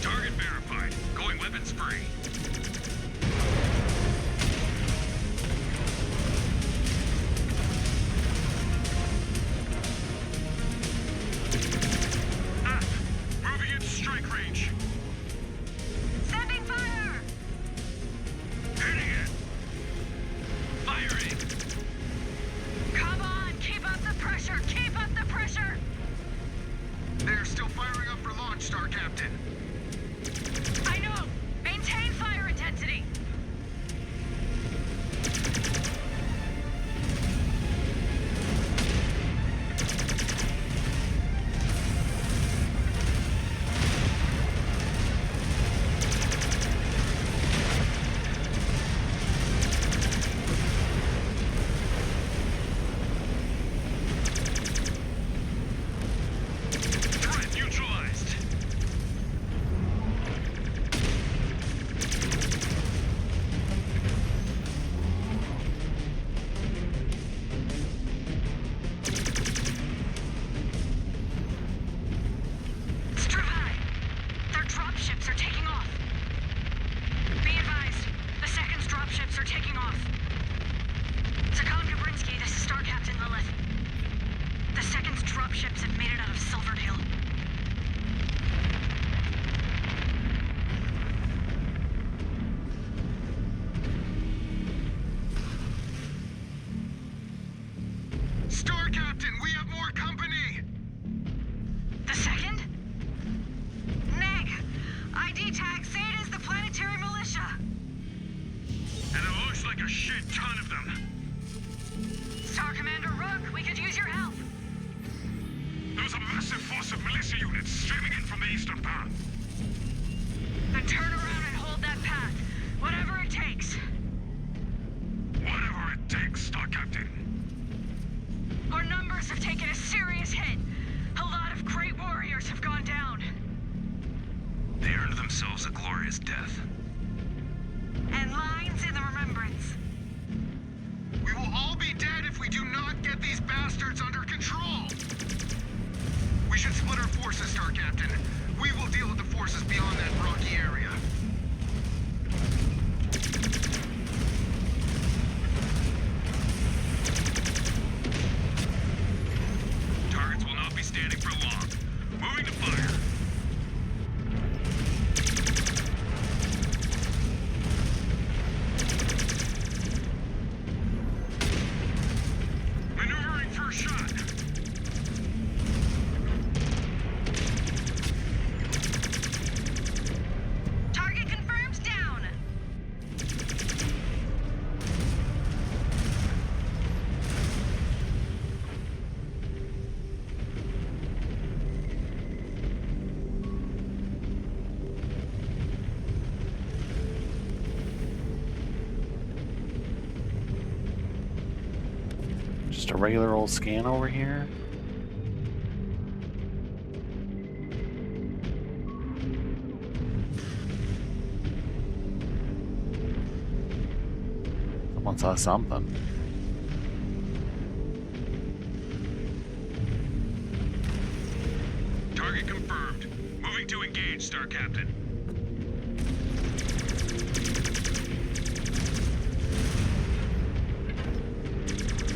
Target verified. Going weapons free. Moving into strike range. Sending fire! Hitting it. Firing. Come on, keep up the pressure! Keep up the pressure! They're still firing up for launch, Star Captain. I know! Maintain fire intensity! Threat neutralized. Struvai! Their dropships are taking off! Be advised, the second's dropships are taking off. Zakon Gabrinsky, this is Star Captain Lilith. The second's dropships have made it out of Silverdale. Star Captain, we have more company! The second? Neg! ID tag, say it is the planetary militia! And it looks like a shit ton of them. Star Commander Rook, we could use your help! There's a massive force of militia units streaming in from the eastern path. Then turn around and hold that path, whatever it takes. Whatever it takes, Star Captain. Our numbers have taken a serious hit. A lot of great warriors have gone down. They earned themselves a glorious death. And lines in the remembrance. We will all be dead if we do not get these bastards under control! We should split our forces, Star Captain. We will deal with the forces beyond that rocky area. Targets will not be standing for long. Moving to fire. Maneuvering first shot. Just a regular old scan over here. Someone saw something. Target confirmed. Moving to engage, Star Captain.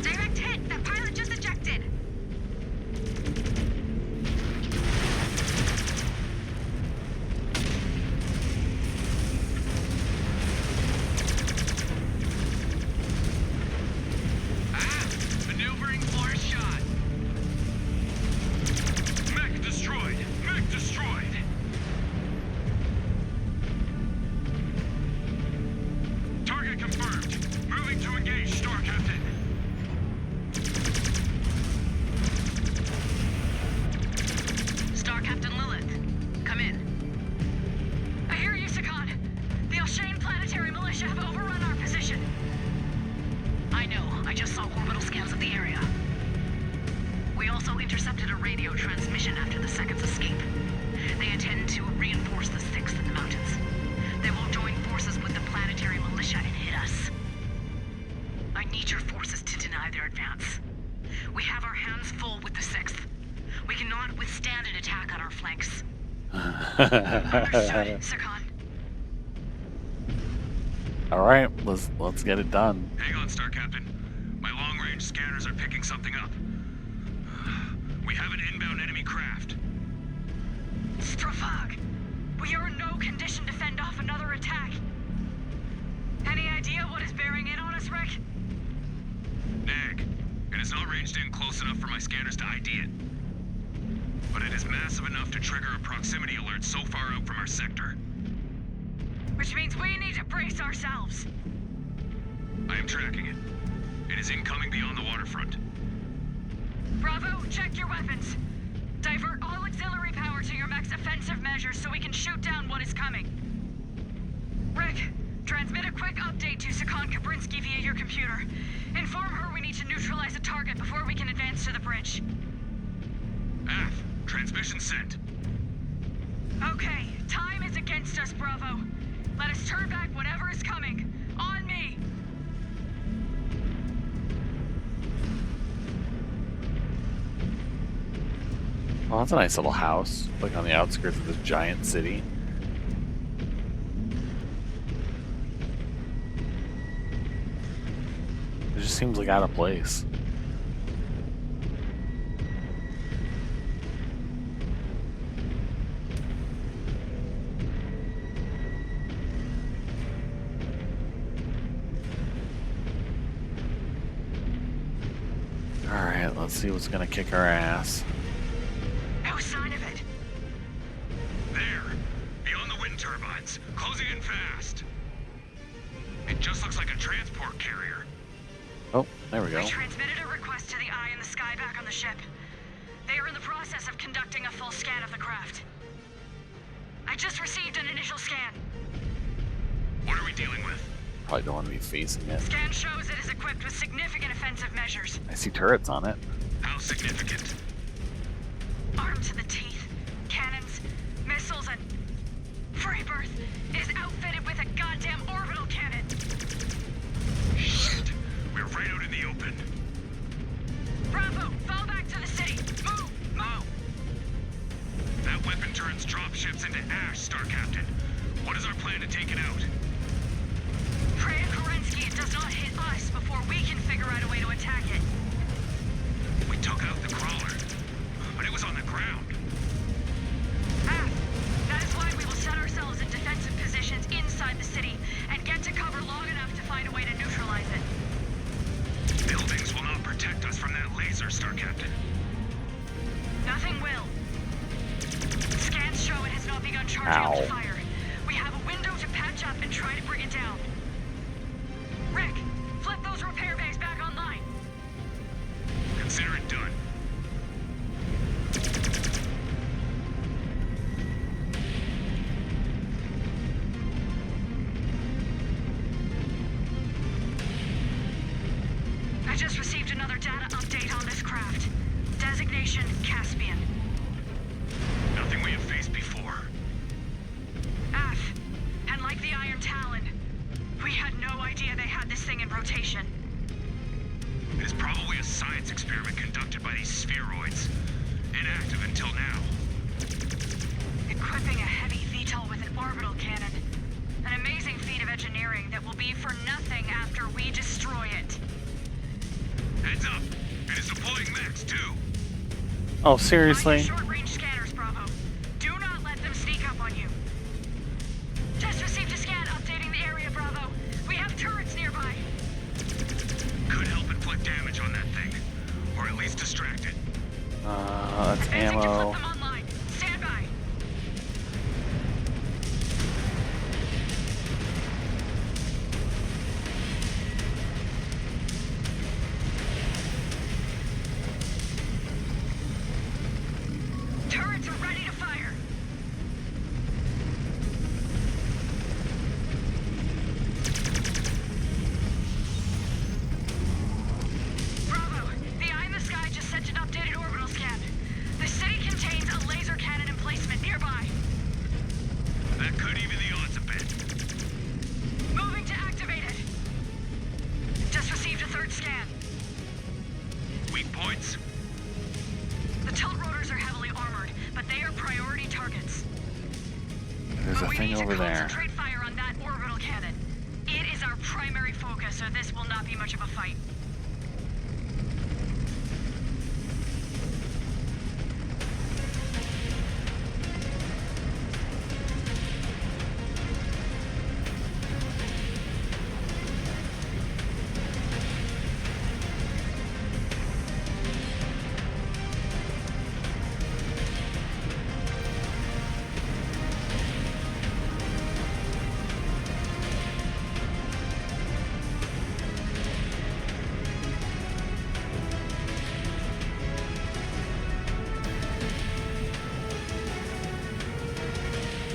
Direct hit! That pilot just ejected! Maneuvering for a shot. Mech destroyed! Mech destroyed! Target confirmed. Moving to engage, Star Captain. Star Captain Lilith, come in. I hear you, Sakan. The Alshain planetary militia have overrun our position. I know. I just saw orbital scans of the area. We also intercepted a radio transmission after the Second's escape. They intend to reinforce the Sixth in the mountains. They will join forces with the planetary militia and hit us. I need your forces to deny their advance. We have our hands full with the Sixth. We cannot withstand an attack on our flanks. Understood, Sakan. All right, let's get it done. Hang on, Star Captain. My long-range scanners are picking something up. We have an inbound enemy craft. Strafag, we are in no condition to fend off another attack. Any idea what is bearing in on us, Rick? Nag, it has not ranged in close enough for my scanners to ID it. But it is massive enough to trigger a proximity alert so far out from our sector. Which means we need to brace ourselves. I am tracking it. It is incoming beyond the waterfront. Bravo, check your weapons. Divert all auxiliary power to your mech's offensive measures so we can shoot down what is coming. Rick, transmit a quick update to Sakan Kabrinsky via your computer. Inform her we need to neutralize a target before we can advance to the bridge. AF, transmission sent. Okay, time is against us, Bravo. Let us turn back whatever is coming. On me! Well, that's a nice little house, like on the outskirts of this giant city. It just seems like out of place. Alright, let's see what's gonna kick our ass. No sign of it. There, beyond the wind turbines, closing in fast. It just looks like a transport carrier. Oh, there we go. We transmitted a request to the Eye in the Sky back on the ship. They are in the process of conducting a full scan of the craft. I just received an initial scan. What are we dealing with? Probably don't want to be facing it. Scan shows it is equipped with significant offensive measures. I see turrets on it. How significant? Armed to the teeth, cannons, missiles, and Freebirth is outfitted with a goddamn orbital cannon. Shit, we're right out in the open. Bravo, fall back to the city. Move, move. That weapon turns dropships into ash, Star Captain. What is our plan to take it out? Pray to Kerensky it does not hit us before we can figure out a way to attack it. We took out the crawler, but it was on the ground. That is why we will set ourselves in defensive positions inside the city and get to cover long enough to find a way to neutralize it. Buildings will not protect us from that laser, Star Captain. Nothing will. Scans show it has not begun charging up to fire. We have a window to patch up and try to bring it down. Rick, flip those repair bays back online. Consider it done. That just received another data update on this craft. Designation Caspian. Nothing we have faced before. F. And like the Iron Talon, we had no idea they had this thing in rotation. It is probably a science experiment conducted by these spheroids. Inactive until now. Equipping a heavy VTOL with an orbital cannon. An amazing feat of engineering that will be for nothing after we destroy it. Heads up! It is deploying mechs, too! Oh, seriously? Short-range scanners, Bravo. Do not let them sneak up on you. Just received a scan updating the area, Bravo. We have turrets nearby. Could help inflict damage on that thing. Or at least distract it. That's Advancing to ammo. flip them online. Stand by. Turrets are ready to fire. Bravo, the eye in the sky just sent an updated orbital scan. The city contains a laser cannon emplacement nearby. That could even the odds a bit. Moving to activate it. Just received a third scan. Weak points? The tilt rotors are heavily armored, but they are priority targets. There's a But we thing need to over there. concentrate fire on that orbital cannon. It is our primary focus, so this will not be much of a fight.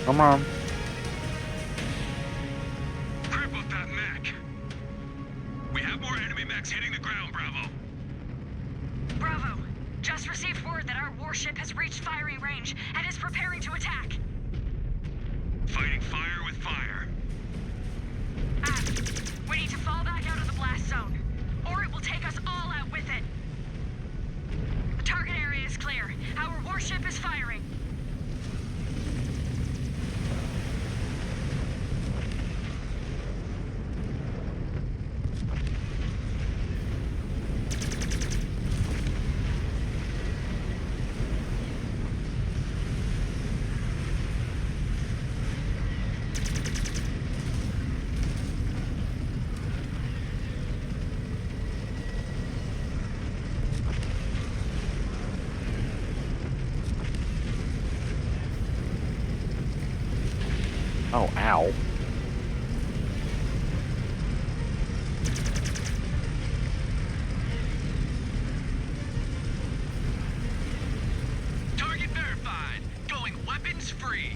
Come on. Crippled that mech. We have more enemy mechs hitting the ground, Bravo. Bravo, just received word that our warship has reached firing range and is preparing to attack. Fighting fire with fire. We need to fall back out of the blast zone, or it will take us all out with it. The target area is clear. Our warship is firing. Oh, ow. Target verified. Going weapons free.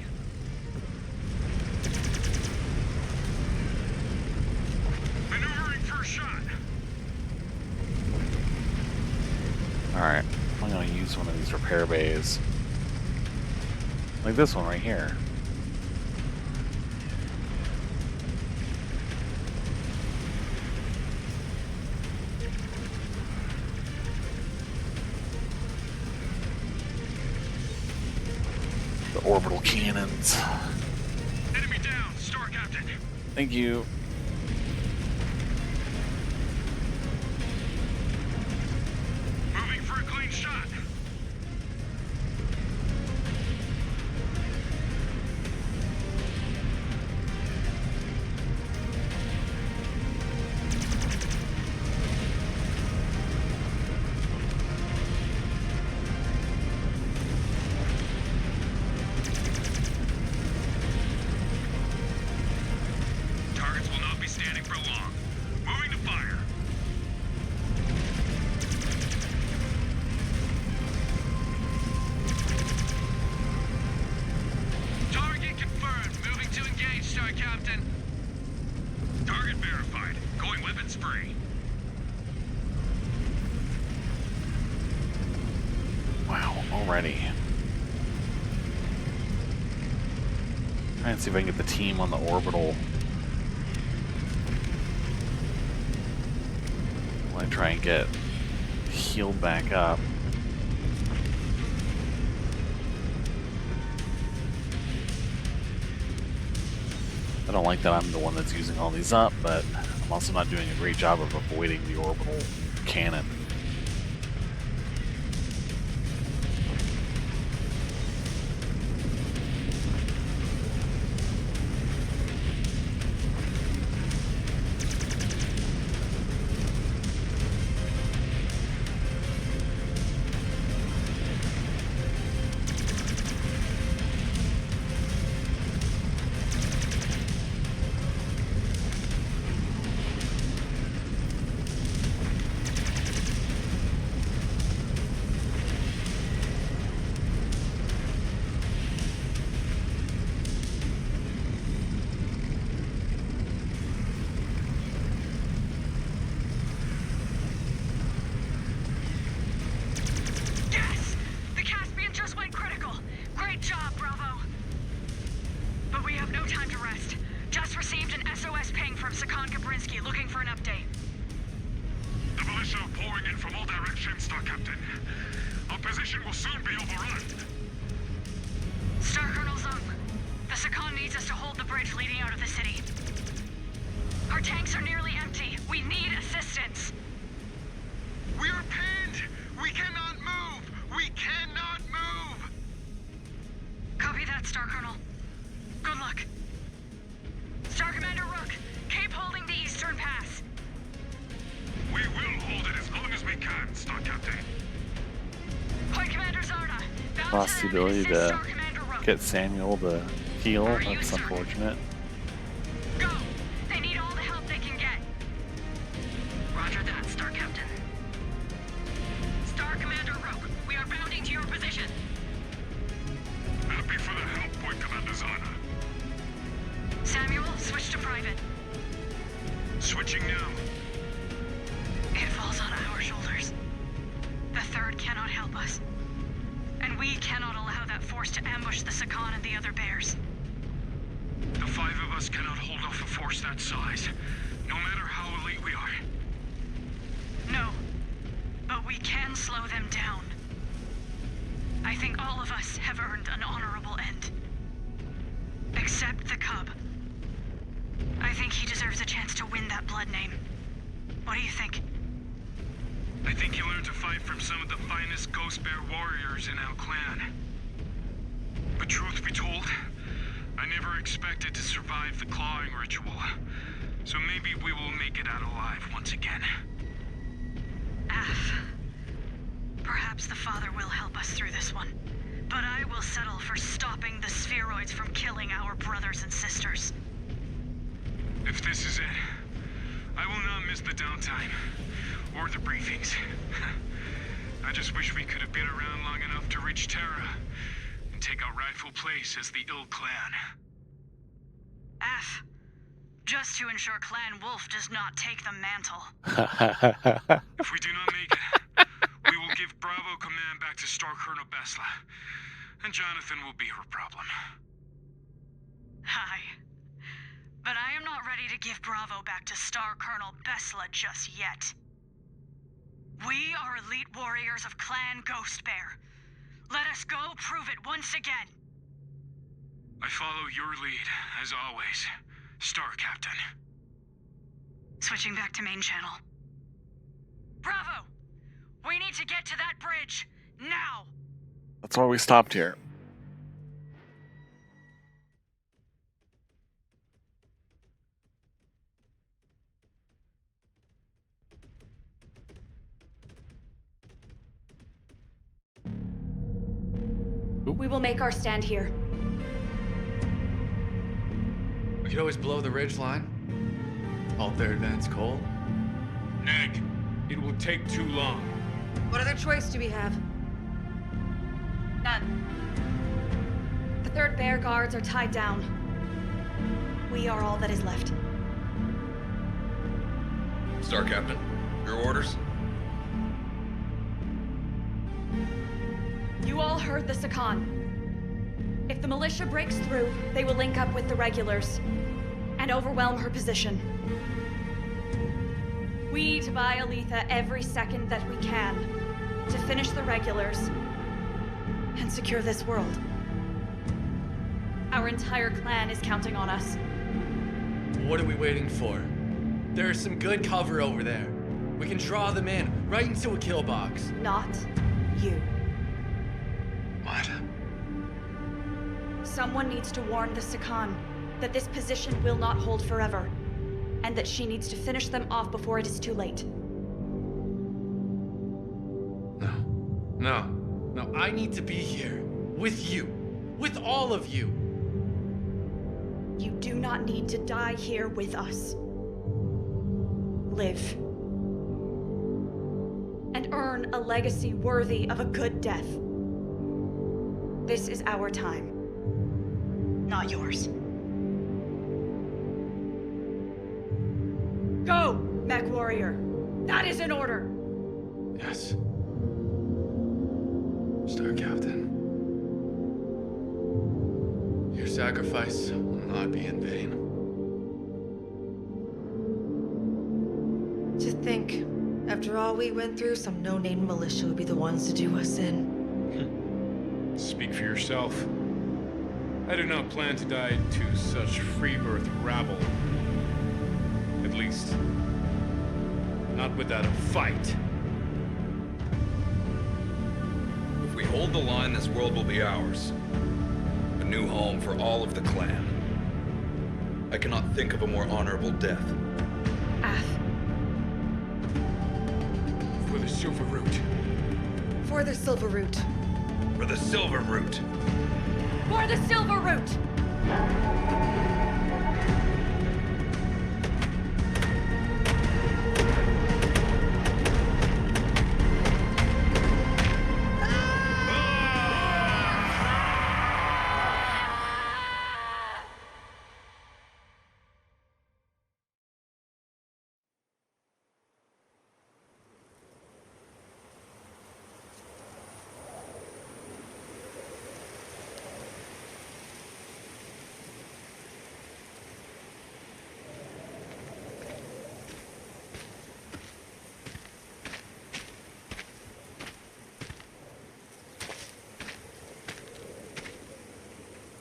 Maneuvering first shot. Alright. I'm gonna use one of these repair bays. Like this one right here. The orbital cannons. Enemy down, Star Captain. Thank you. Moving for a clean shot. Targets Alrighty. Try and see if I can get the team on the orbital. While I try and get healed back up. I don't like that I'm the one that's using all these up, but I'm also not doing a great job of avoiding the orbital cannon. Lost the ability to get Samuel to heal. That's unfortunate. Go! They need all the help they can get. Roger that, Star Captain. Star Commander Rogue, we are bounding to your position. Happy for the help, Point Commander Zarna. Samuel, switch to private. Switching now. It falls on our shoulders. The Third cannot help us. And we cannot allow that force to ambush the Sakan and the other bears. The five of us cannot hold off a force that size, no matter how elite we are. No, but we can slow them down. I think all of us have earned an honorable end. Except the Cub. I think he deserves a chance to win that blood name. What do you think? I think he learned to fight from some of the finest Ghost Bear warriors in our clan. But truth be told, I never expected to survive the clawing ritual. So maybe we will make it out alive once again. Af. Perhaps the Father will help us through this one. But I will settle for stopping the spheroids from killing our brothers and sisters. If this is it, I will not miss the downtime. Or the briefings. I just wish we could have been around long enough to reach Terra and take our rightful place as the Ill Clan. F. Just to ensure Clan Wolf does not take the mantle. If we do not make it, we will give Bravo command back to Star Colonel Besla, and Jonathan will be her problem. Hi. But I am not ready to give Bravo back to Star Colonel Besla just yet. We are elite warriors of Clan Ghost Bear. Let us go prove it once again. I follow your lead, as always, Star Captain. Switching back to main channel. Bravo! We need to get to that bridge, now! That's why we stopped here. We will make our stand here. We could always blow the ridge line. Halt their advance coal. Neg, it will take too long. What other choice do we have? None. The Third Bear Guards are tied down. We are all that is left. Star Captain, your orders? You all heard the Sakan. If the militia breaks through, they will link up with the regulars and overwhelm her position. We need to buy Aletha every second that we can to finish the regulars and secure this world. Our entire clan is counting on us. What are we waiting for? There's some good cover over there. We can draw them in, right into a kill box. Not you. What? Someone needs to warn the Sakan that this position will not hold forever, and that she needs to finish them off before it is too late. No, I need to be here. With you. With all of you. You do not need to die here with us. Live. And earn a legacy worthy of a good death. This is our time. Not yours. Go, Mechwarrior. That is an order. Yes. Star Captain. Your sacrifice will not be in vain. To think, after all we went through, some no-name militia would be the ones to do us in. Speak for yourself. I do not plan to die to such free-birth rabble. At least, not without a fight. If we hold the line, this world will be ours. A new home for all of the clan. I cannot think of a more honorable death. For the Silver Root. For the Silver Root. For the Silver Root. For the Silver Root!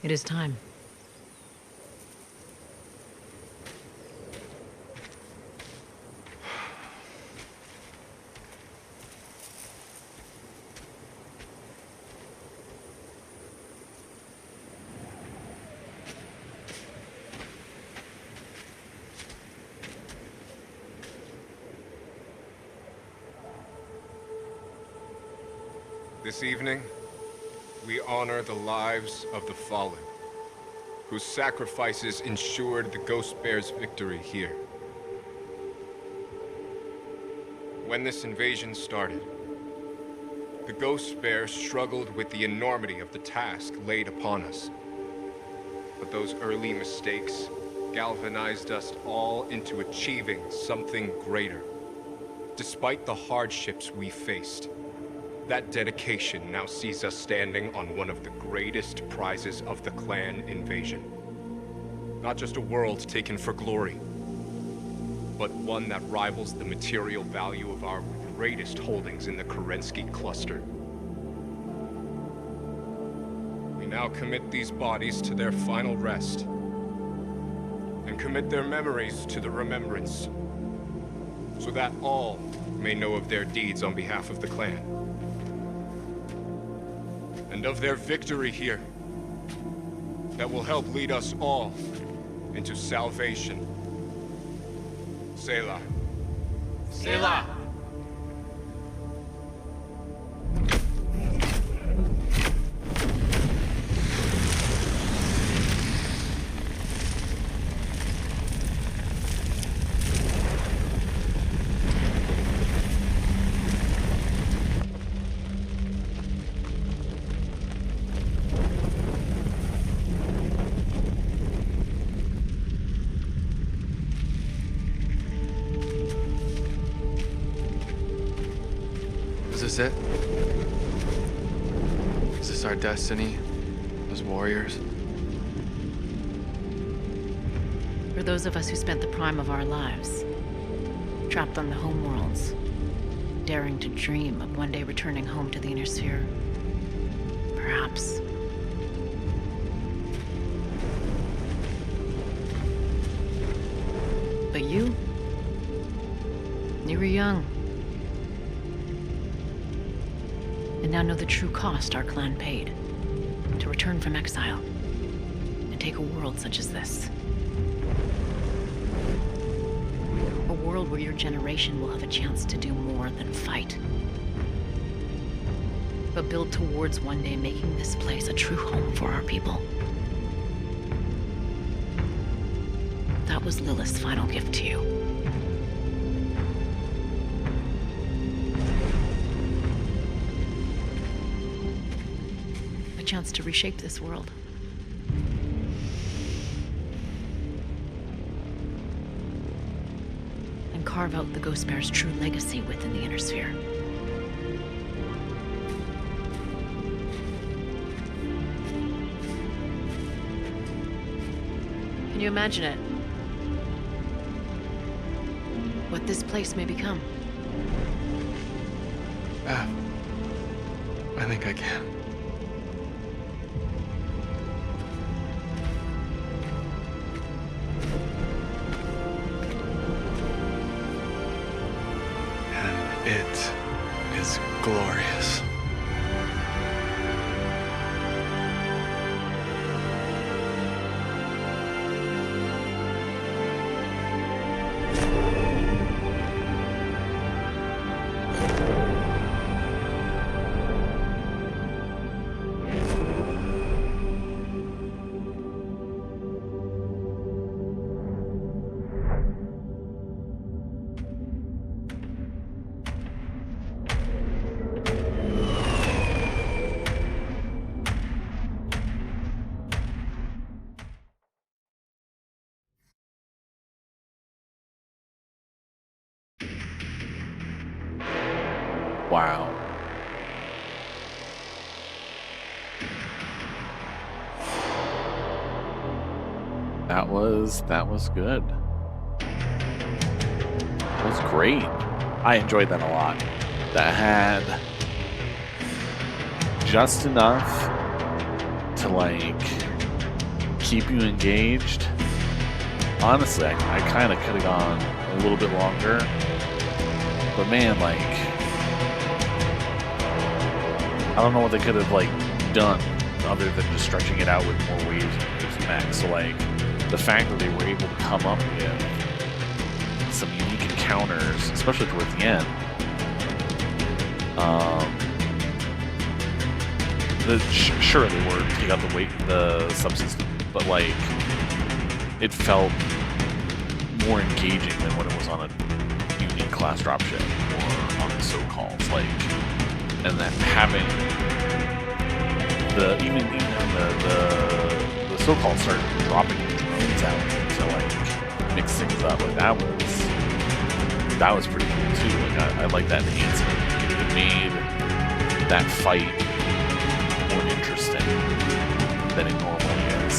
It is time. This evening, we honor the lives of the fallen, whose sacrifices ensured the Ghost Bear's victory here. When this invasion started, the Ghost Bear struggled with the enormity of the task laid upon us. But those early mistakes galvanized us all into achieving something greater. Despite the hardships we faced, that dedication now sees us standing on one of the greatest prizes of the clan invasion. Not just a world taken for glory, but one that rivals the material value of our greatest holdings in the Kerensky cluster. We now commit these bodies to their final rest, and commit their memories to the remembrance, so that all may know of their deeds on behalf of the clan. And of their victory here, that will help lead us all into salvation. Selah. Selah! Is this our destiny? As warriors? For those of us who spent the prime of our lives, trapped on the homeworlds, daring to dream of one day returning home to the Inner Sphere, perhaps. But you were young. And now know the true cost our clan paid to return from exile and take a world such as this. A world where your generation will have a chance to do more than fight, but build towards one day making this place a true home for our people. That was Lilith's final gift to you. A chance to reshape this world. And carve out the Ghost Bear's true legacy within the Inner Sphere. Can you imagine it? What this place may become? Yeah. I think I can. And it is glorious. Wow. That was good. That was great. I enjoyed that a lot. That had just enough to like keep you engaged. Honestly, I kind of could have gone a little bit longer, but man, like, I don't know what they could have like done other than just stretching it out with more waves and waves max. So like the fact that they were able to come up with some unique encounters, especially towards the end. Sure, they were taking out the subsystem, but like it felt more engaging than when it was on a unique class dropship or on the so-calls. Like, and then having the even the so-called started dropping drones out to like mix things up. Like that was pretty cool too. Like I like that enhancement. It made that fight more interesting than it normally is.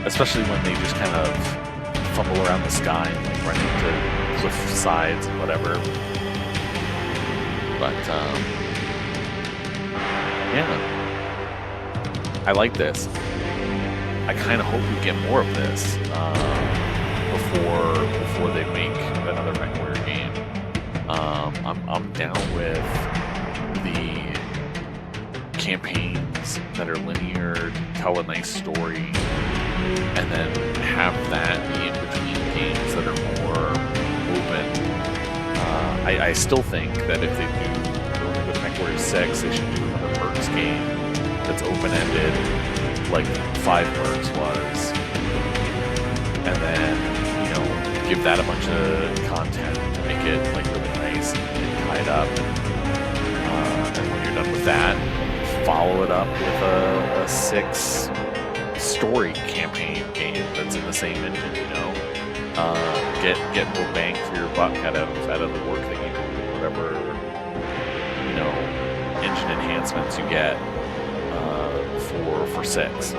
Especially when they just kind of fumble around the sky and like run into cliff sides and whatever. But yeah, I like this. I kind of hope we get more of this before they make another Mechwarrior game. I'm down with the campaigns that are linear, tell a nice story, and then have that be in between games that are more open. I still think that if they do with Mechwarrior 6, they should do another Mercs game that's open-ended, like 5 Mercs was, and then, you know, give that a bunch of content to make it like really nice and tied up. And when you're done with that, follow it up with a 6 story campaign game that's in the same engine, you know. Get more bang for your buck out of the work that you do, whatever, you know, engine enhancements you get for 6.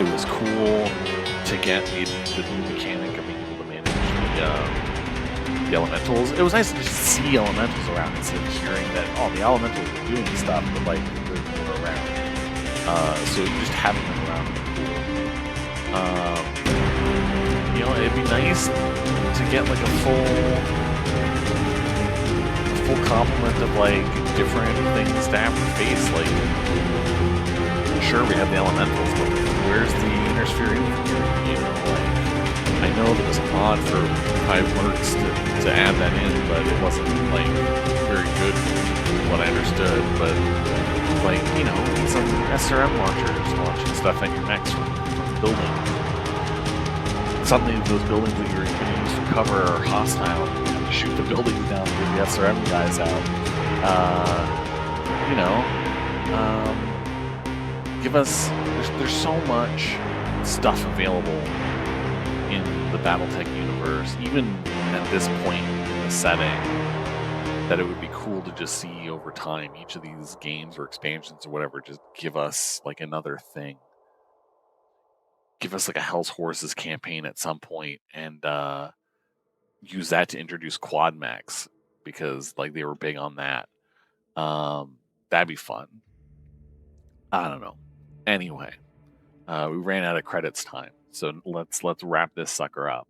It was cool to get the new mechanic of being able to manage the elementals. It was nice to just see elementals around instead of hearing that, oh, the elementals are doing stuff, but like they're around. So just having them around would be cool. You know, it'd be nice to get like a full complement of like different things to have to face. Like, sure, we have the elementals, but where's the interfering? You know, like, I know there was a mod for 5 mercs to add that in, but it wasn't like very good from what I understood. But like, you know, some SRM launchers launching stuff at your mechs from building. Suddenly those buildings that you're going to use for cover are hostile. You have to shoot the buildings down to get the SRM guys out. You know, give us. There's so much stuff available in the BattleTech universe, even at this point in the setting, that it would be cool to just see over time. Each of these games or expansions or whatever, just give us like another thing. Give us like a Hell's Horses campaign at some point and use that to introduce quad mechs, because like they were big on that. That'd be fun. I don't know. Anyway, we ran out of credits time, so let's wrap this sucker up.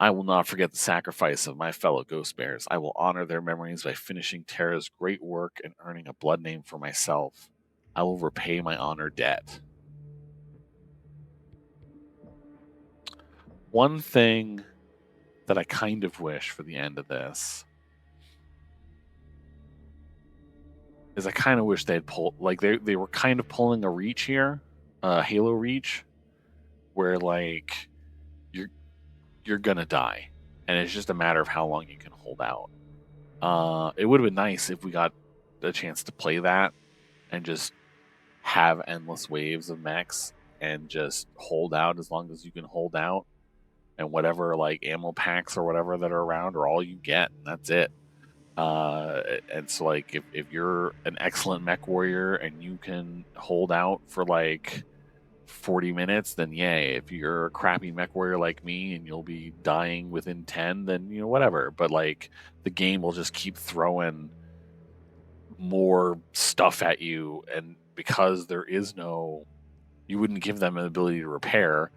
I will not forget the sacrifice of my fellow Ghost Bears. I will honor their memories by finishing Terra's great work and earning a blood name for myself. I will repay my honor debt. One thing that I kind of wish for the end of this is I kind of wish they'd pull, like they were kind of pulling a Reach here, Halo Reach, where like you're gonna die, and it's just a matter of how long you can hold out. It would have been nice if we got a chance to play that and just have endless waves of mechs and just hold out as long as you can hold out, and whatever like ammo packs or whatever that are around are all you get, and that's it. And so like if you're an excellent Mechwarrior and you can hold out for like 40 minutes, then yay. If you're a crappy Mechwarrior like me and you'll be dying within 10, then you know, whatever. But like the game will just keep throwing more stuff at you, and because there is no, you wouldn't give them an ability to repair,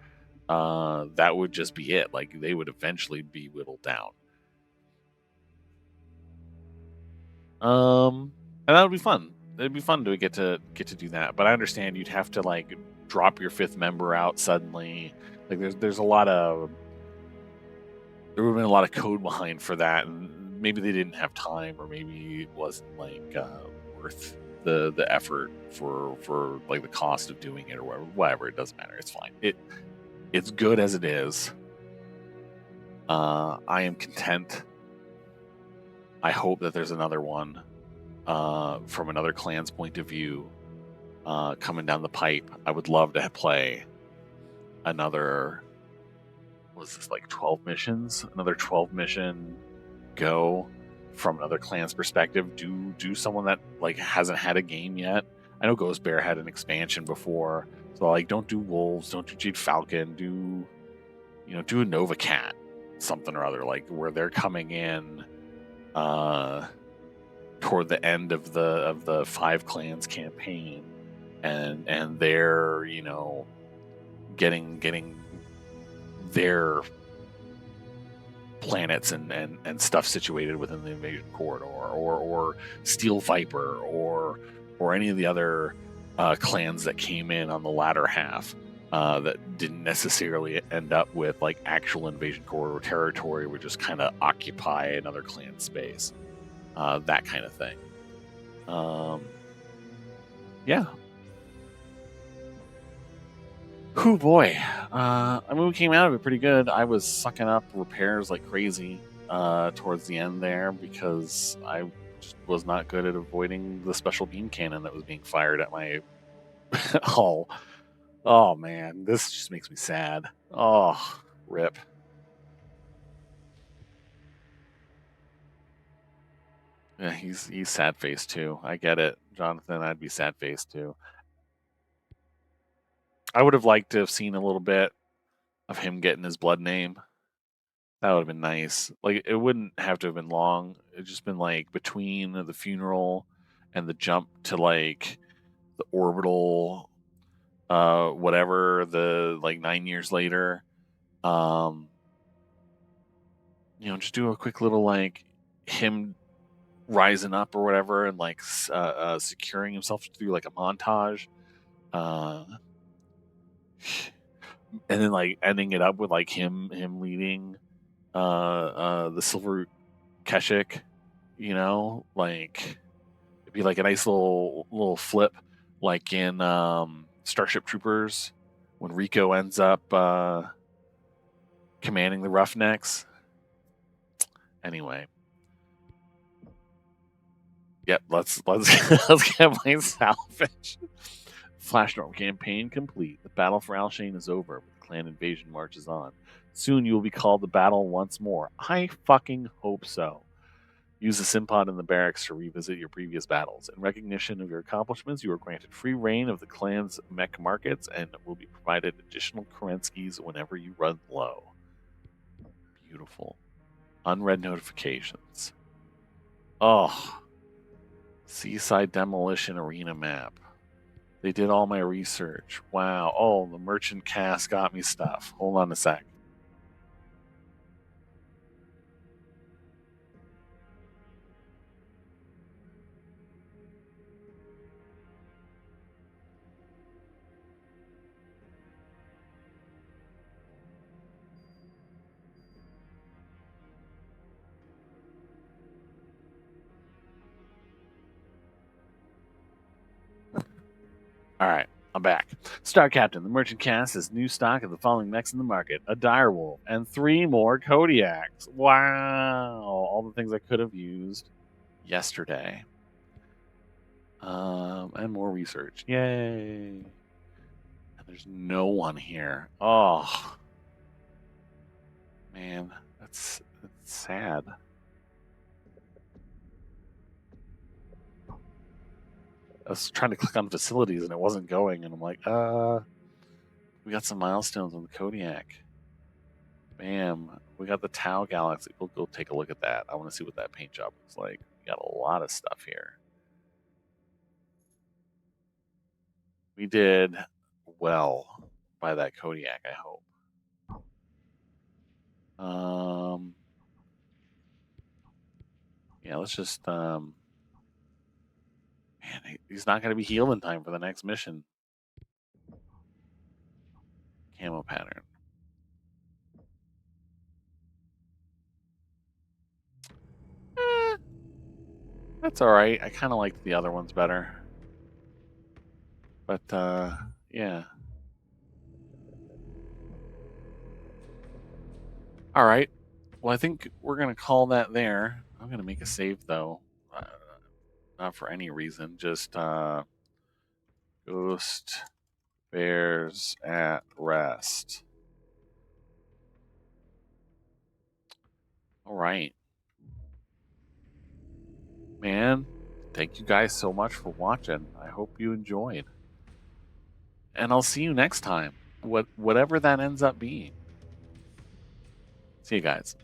that would just be it. Like they would eventually be whittled down. And that would be fun. It'd be fun to get to do that. But I understand you'd have to like drop your 5th member out suddenly. Like there's a lot of, there would have been a lot of code behind for that, and maybe they didn't have time, or maybe it wasn't like worth the effort for like the cost of doing it, or whatever. It doesn't matter. It's fine. It's good as it is. I am content. I hope that there's another one from another clan's point of view coming down the pipe. I would love to play another, was this like 12 missions? Another 12 mission go from another clan's perspective. Do someone that like hasn't had a game yet. I know Ghost Bear had an expansion before, so like don't do Wolves, don't do Jade Falcon, do a Nova Cat, something or other, like where they're coming in toward the end of the 5 clans campaign, and they're getting their planets and stuff situated within the invasion corridor, or Steel Viper, or any of the other clans that came in on the latter half that didn't necessarily end up with like actual invasion corridor territory, would just kind of occupy another clan space, that kind of thing. Yeah. Whew, boy. I mean, we came out of it pretty good. I was sucking up repairs like crazy towards the end there, because I just was not good at avoiding the special beam cannon that was being fired at my hull. Oh man, this just makes me sad. Oh, rip. Yeah, he's sad face too. I get it, Jonathan. I'd be sad face too. I would have liked to have seen a little bit of him getting his blood name. That would have been nice. Like, it wouldn't have to have been long. It'd just been like between the funeral and the jump to like the orbital, whatever, the like 9 years later. Just do a quick little like him rising up or whatever, and like securing himself through like a montage. And then like ending it up with like him leading the Silver Keshik, like it'd be like a nice little flip, like in Starship Troopers when Rico ends up commanding the Roughnecks. Anyway, yep, let's let's get my salvage. Flashstorm campaign complete. The battle for Alshain is over, but the clan invasion marches on. Soon you will be called to battle once more. I fucking hope so. Use the Simpod in the barracks to revisit your previous battles. In recognition of your accomplishments, you are granted free reign of the clan's mech markets and will be provided additional Kerenskis whenever you run low. Beautiful. Unread notifications. Oh. Seaside Demolition Arena map. They did all my research. Wow. Oh, the merchant cast got me stuff. Hold on a sec. All right, I'm back. Star Captain, the merchant cast has new stock of the following mechs in the market: a direwolf and 3 more Kodiaks. Wow, all the things I could have used yesterday. And more research. Yay! And there's no one here. Oh, man, that's sad. I was trying to click on facilities and it wasn't going, and I'm like, we got some milestones on the Kodiak. Bam. We got the Tau Galaxy. We'll go take a look at that. I want to see what that paint job looks like. We got a lot of stuff here. We did well by that Kodiak, I hope. Yeah, let's just man, he's not going to be healed in time for the next mission. Camo pattern. That's all right. I kind of liked the other ones better. But yeah. All right. Well, I think we're going to call that there. I'm going to make a save, though. Not for any reason. Just Ghost Bears at Rest. All right. Man, thank you guys so much for watching. I hope you enjoyed. And I'll see you next time. Whatever that ends up being. See you guys.